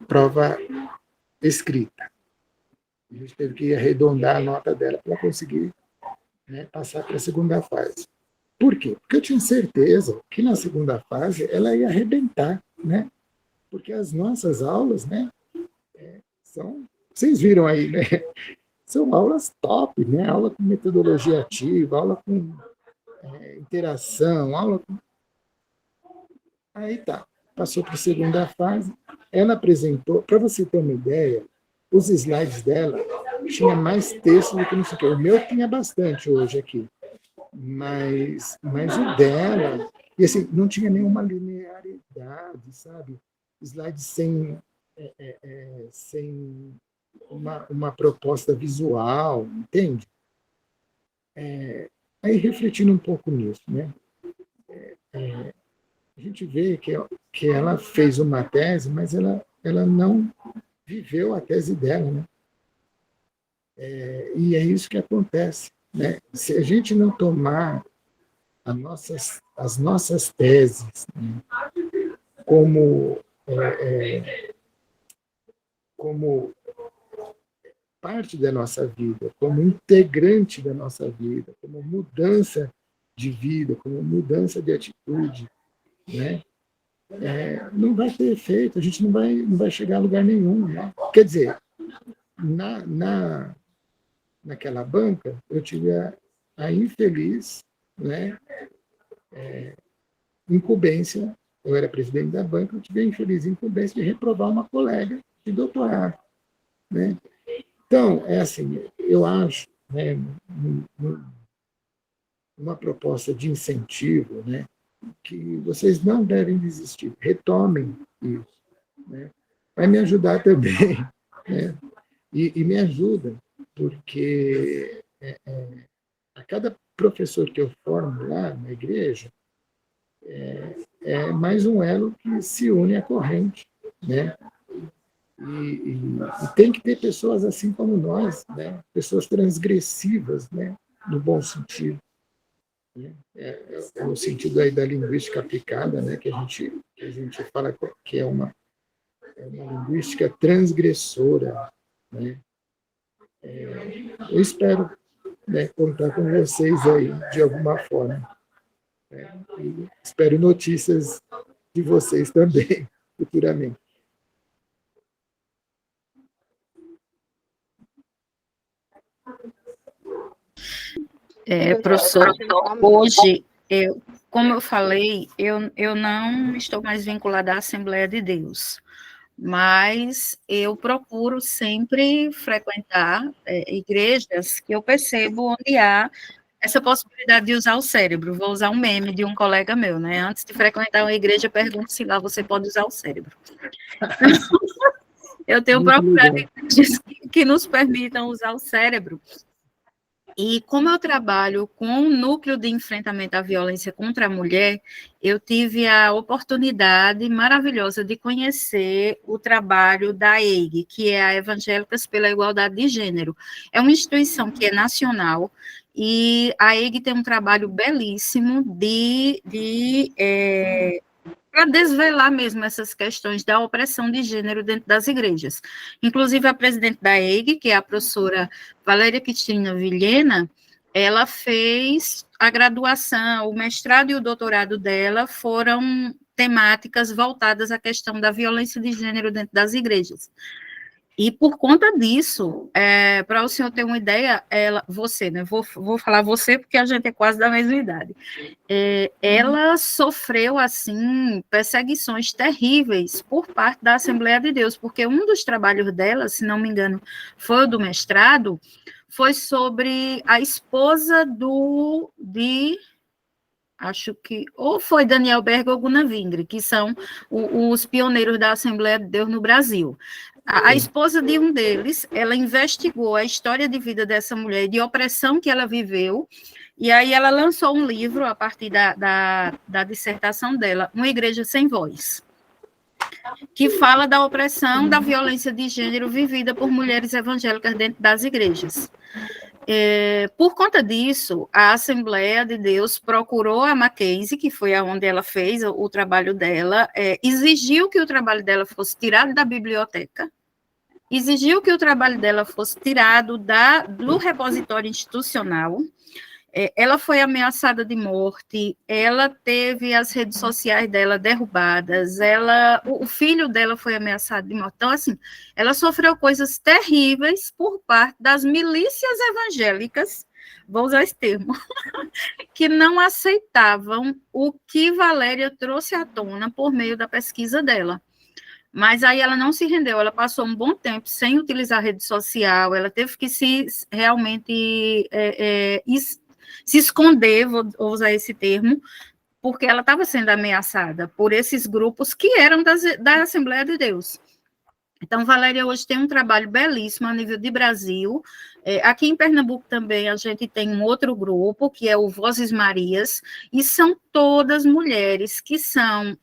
A: prova escrita. A gente teve que arredondar a nota dela para conseguir, né, passar para a segunda fase. Por quê? Porque eu tinha certeza que na segunda fase ela ia arrebentar, né? Porque as nossas aulas, né, vocês viram aí, né? São aulas top, né? Aula com metodologia ativa, aula com interação, aula com... Aí tá, passou para a segunda fase, ela apresentou, para você ter uma ideia, os slides dela tinha mais texto do que não sei o quê. O meu tinha bastante hoje aqui. Mas o dela, e assim, não tinha nenhuma linearidade, sabe? Slides sem uma proposta visual, entende? Aí, refletindo um pouco nisso, né? A gente vê que ela fez uma tese, mas ela não viveu a tese dela, né? E é isso que acontece. Né? Se a gente não tomar as nossas teses, né, como parte da nossa vida, como integrante da nossa vida, como mudança de vida, como mudança de atitude, né, não vai ter efeito, a gente não vai chegar a lugar nenhum. Né? Quer dizer, naquela banca, eu tive a infeliz, né, incumbência, eu era presidente da banca, eu tive a infeliz incumbência de reprovar uma colega de doutorado. Né? Então, assim, eu acho, né, uma proposta de incentivo, né, que vocês não devem desistir, retomem isso. Né? vai me ajudar também, né? E me ajuda, porque a cada professor que eu formo lá na igreja, é mais um elo que se une à corrente, né? E tem que ter pessoas assim como nós, né? Pessoas transgressivas, né? No bom sentido. Né? No sentido aí da linguística aplicada, né? Que a gente fala que é uma linguística transgressora, né? Eu espero, né, contar com vocês aí de alguma forma. Né? E espero notícias de vocês também, futuramente.
E: Professor, hoje, como eu falei, eu não estou mais vinculada à Assembleia de Deus, mas eu procuro sempre frequentar igrejas que eu percebo onde há essa possibilidade de usar o cérebro. Vou usar um meme de um colega meu, né? Antes de frequentar uma igreja, pergunto se lá você pode usar o cérebro. Eu tenho procurado igrejas que nos permitam usar o cérebro. E como eu trabalho com um núcleo de enfrentamento à violência contra a mulher, eu tive a oportunidade maravilhosa de conhecer o trabalho da EIG, que é a Evangélicas pela Igualdade de Gênero. É uma instituição que é nacional, e a EIG tem um trabalho belíssimo para desvelar mesmo essas questões da opressão de gênero dentro das igrejas. Inclusive, a presidente da EIG, que é a professora Valéria Cristina Vilhena, ela fez a graduação, o mestrado e o doutorado dela foram temáticas voltadas à questão da violência de gênero dentro das igrejas. E por conta disso, para o senhor ter uma ideia, você, né? Vou falar você porque a gente é quase da mesma idade. Ela sofreu, assim, perseguições terríveis por parte da Assembleia de Deus, porque um dos trabalhos dela, se não me engano, foi o do mestrado, foi sobre a esposa acho que, ou foi Daniel Berger ou Gunnar Vingre, que são os pioneiros da Assembleia de Deus no Brasil. A esposa de um deles, ela investigou a história de vida dessa mulher, de opressão que ela viveu, e aí ela lançou um livro, a partir da dissertação dela, Uma Igreja Sem Voz, que fala da opressão, da violência de gênero vivida por mulheres evangélicas dentro das igrejas. Por conta disso, a Assembleia de Deus procurou a Mackenzie, que foi onde ela fez o trabalho dela, exigiu que o trabalho dela fosse tirado da biblioteca, exigiu que o trabalho dela fosse tirado do repositório institucional. Ela foi ameaçada de morte, ela teve as redes sociais dela derrubadas, o filho dela foi ameaçado de morte. Então, assim, ela sofreu coisas terríveis por parte das milícias evangélicas, vou usar esse termo, que não aceitavam o que Valéria trouxe à tona por meio da pesquisa dela. Mas aí ela não se rendeu, ela passou um bom tempo sem utilizar rede social, ela teve que realmente se esconder, vou usar esse termo, porque ela estava sendo ameaçada por esses grupos que eram da Assembleia de Deus. Então, Valéria hoje tem um trabalho belíssimo a nível de Brasil. Aqui em Pernambuco também a gente tem um outro grupo, que é o Vozes Marias, e são todas mulheres que são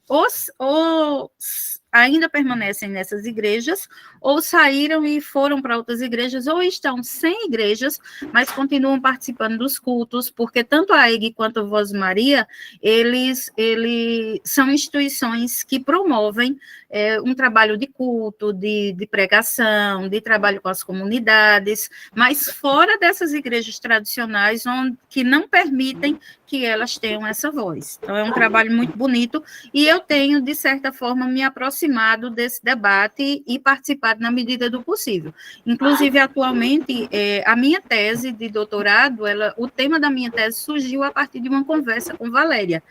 E: ainda permanecem nessas igrejas, ou saíram e foram para outras igrejas, ou estão sem igrejas, mas continuam participando dos cultos, porque tanto a EIG quanto a Voz Maria, eles são instituições que promovem um trabalho de culto, de pregação, de trabalho com as comunidades, mas fora dessas igrejas tradicionais, que não permitem que elas tenham essa voz. Então, é um trabalho muito bonito, e eu tenho, de certa forma, me aproximado desse debate e participado na medida do possível. Inclusive, atualmente, a minha tese de doutorado, o tema da minha tese surgiu a partir de uma conversa com Valéria,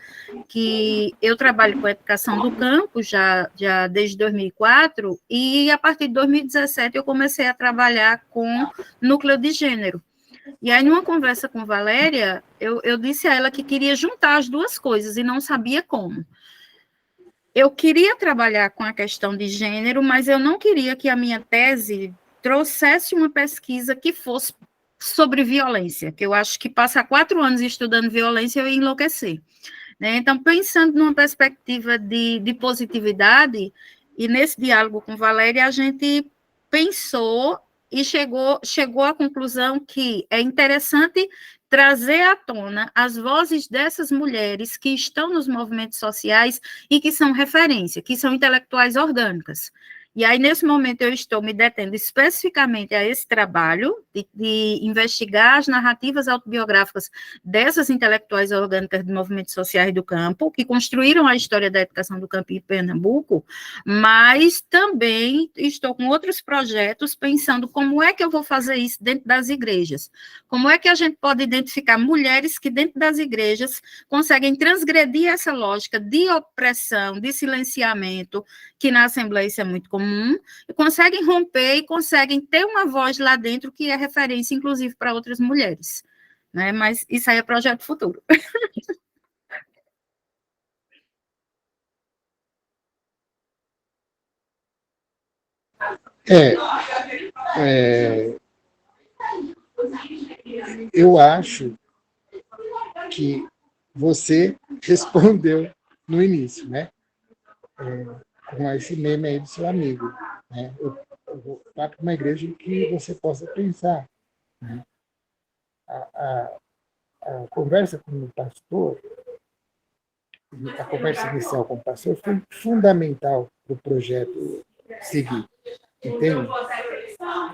E: que eu trabalho com a educação do campo já desde 2004, e a partir de 2017 eu comecei a trabalhar com núcleo de gênero. E aí, numa conversa com Valéria, eu disse a ela que queria juntar as duas coisas e não sabia como. eu queria trabalhar com a questão de gênero, mas eu não queria que a minha tese trouxesse uma pesquisa que fosse sobre violência, que eu acho que passar 4 anos estudando violência eu ia enlouquecer. Né? Então, pensando numa perspectiva de positividade, e nesse diálogo com Valéria, a gente pensou e chegou à conclusão que é interessante trazer à tona as vozes dessas mulheres que estão nos movimentos sociais e que são referência, que são intelectuais orgânicas. E aí, nesse momento, eu estou me detendo especificamente a esse trabalho de investigar as narrativas autobiográficas dessas intelectuais orgânicas de movimentos sociais do campo, que construíram a história da educação do campo em Pernambuco, mas também estou com outros projetos pensando como é que eu vou fazer isso dentro das igrejas. Como é que a gente pode identificar mulheres que dentro das igrejas conseguem transgredir essa lógica de opressão, de silenciamento, que na Assembleia isso é muito comum, e conseguem romper e conseguem ter uma voz lá dentro que é referência, inclusive, para outras mulheres. Né? Mas isso aí é projeto futuro.
A: Eu acho que você respondeu no início, né? Com esse meme aí do seu amigo. Né? Eu vou para uma igreja que você possa pensar. Né? A conversa com o pastor, a conversa inicial com o pastor foi fundamental para o projeto seguir. Entende?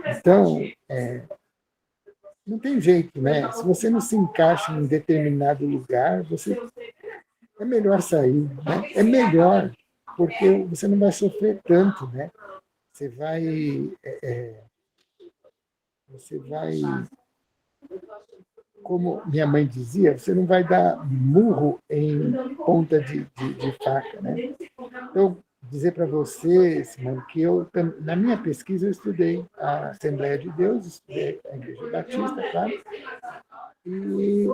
A: Então, não tem jeito, né? Se você não se encaixa em determinado lugar, é melhor sair, né? É melhor, porque você não vai sofrer tanto, né? Você vai, como minha mãe dizia, você não vai dar murro em ponta de faca, né? Eu dizer para você, Simone, que na minha pesquisa eu estudei a Assembleia de Deus, estudei a Igreja Batista, claro, e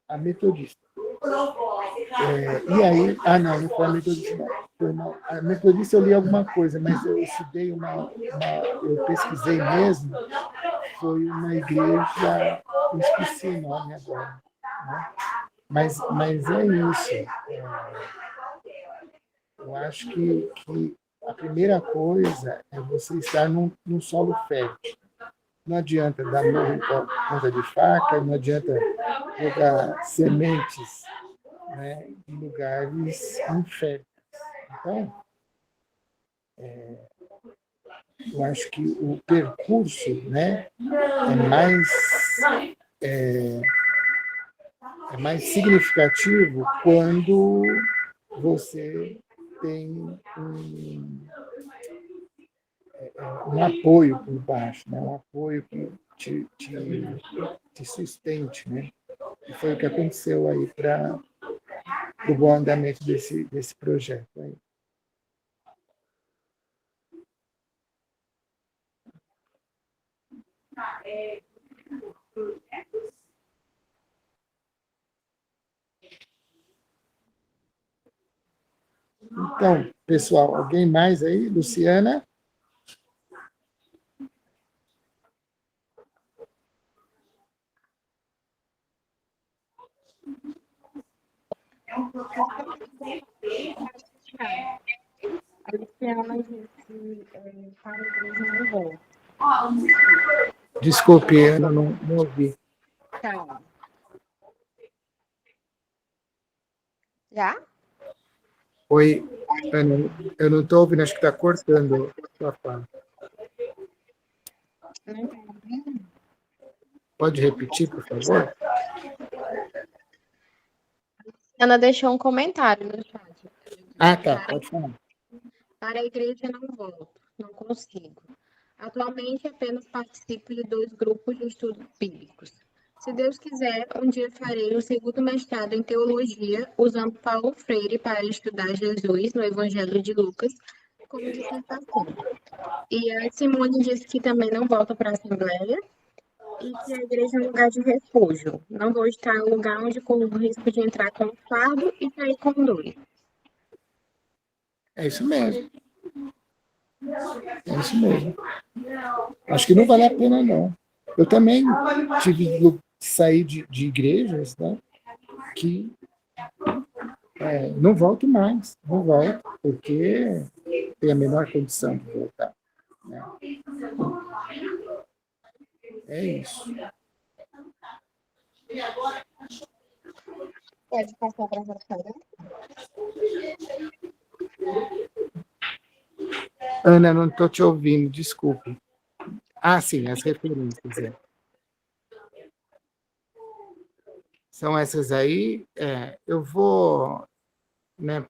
A: a Metodista. E aí, não foi a Metodista, não. A Metodista eu li alguma coisa, mas eu estudei eu pesquisei mesmo, foi uma igreja, eu esqueci o nome agora, né? Mas é isso. Eu acho que a primeira coisa é você estar num solo fértil. Não adianta dar murro em ponta de faca, não adianta jogar sementes, né, em lugares inférteis. Então, eu acho que o percurso, né, é mais significativo quando você tem um apoio por baixo, né? Um apoio que te sustente, né? E foi o que aconteceu aí para o bom andamento desse projeto aí. Então, pessoal, alguém mais aí? Luciana?
B: A Luciana disse para a igreja não vou.
A: Desculpe, Ana, não ouvi.
B: Tá. Já?
A: Oi, Ana, eu não estou ouvindo, acho que está cortando a sua fala. Pode repetir, por favor?
B: Ana deixou um comentário no chat.
A: Tá, pode falar.
B: Para a igreja não volto, não consigo. Atualmente apenas participo de 2 grupos de estudos bíblicos. Se Deus quiser, um dia farei o 2º mestrado em teologia, usando Paulo Freire para estudar Jesus no Evangelho de Lucas como dissertação. E a Simone disse que também não volta para a Assembleia. e que a igreja é um lugar de refúgio. Não vou estar em um lugar onde corro o risco de entrar com um fardo e sair com dois.
A: É isso mesmo. É isso mesmo. Acho que não vale a pena, não. Eu também tive que sair de igrejas, né, que não volto mais, não volto, porque tem a menor condição de voltar. Né? É isso.
B: Pode passar para a professora?
A: Ana, não estou te ouvindo, desculpe. Ah, sim, as referências. É. São essas aí. Eu vou, né,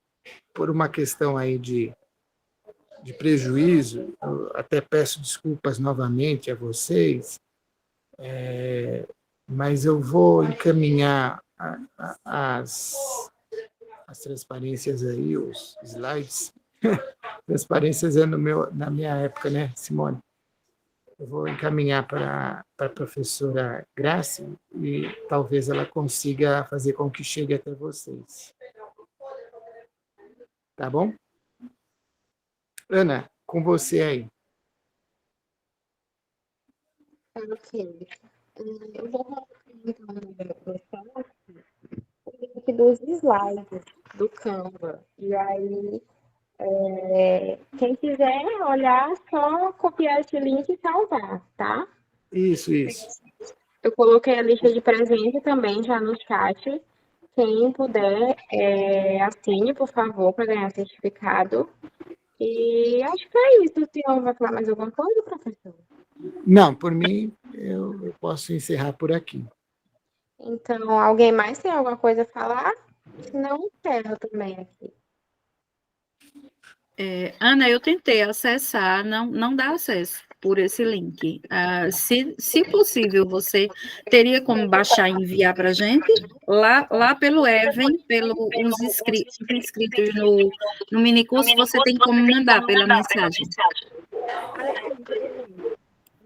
A: por uma questão aí de prejuízo, eu até peço desculpas novamente a vocês, mas eu vou encaminhar as transparências aí, os slides. Transparências é na minha época, né, Simone? Eu vou encaminhar para a professora Grace e talvez ela consiga fazer com que chegue até vocês. Tá bom? Ana, com você aí.
B: Ok. Eu vou colocar então no chat o link dos slides do Canva. E aí, quem quiser olhar, só copiar esse link e salvar, tá?
A: Isso.
B: Eu coloquei a lista de presente também já no chat. Quem puder, assine, por favor, para ganhar certificado. E acho que é isso. O senhor vai falar mais alguma coisa, professor?
A: Não, por mim, eu posso encerrar por aqui.
B: Então, alguém mais tem alguma coisa a falar? Se não, encerro também aqui.
E: Ana, eu tentei acessar, não dá acesso por esse link. Se possível, você teria como baixar e enviar para a gente? Lá pelo Even, os inscritos no minicurso, você tem como mandar pela mensagem.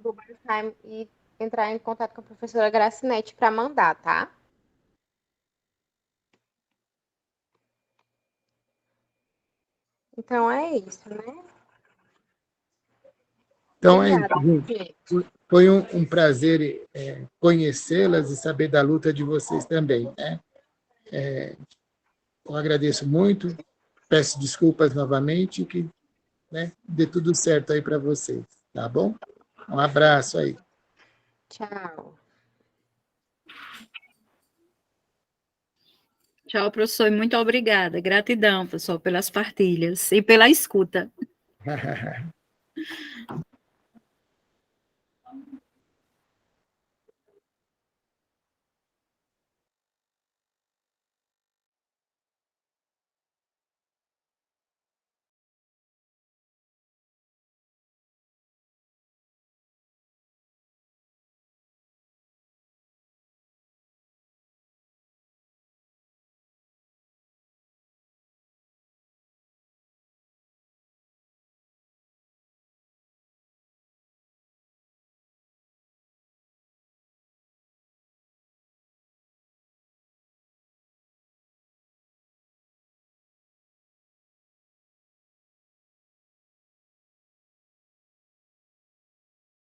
B: Vou baixar e entrar em contato com a professora Gracinete para mandar, tá? Então é isso, né?
A: Então,
B: Obrigada,
A: gente, foi um prazer conhecê-las e saber da luta de vocês também. Né? Eu agradeço muito, peço desculpas novamente, que, né, dê tudo certo aí para vocês, tá bom? Um abraço aí.
B: Tchau.
E: Tchau, professor, e muito obrigada. Gratidão, pessoal, pelas partilhas e pela escuta.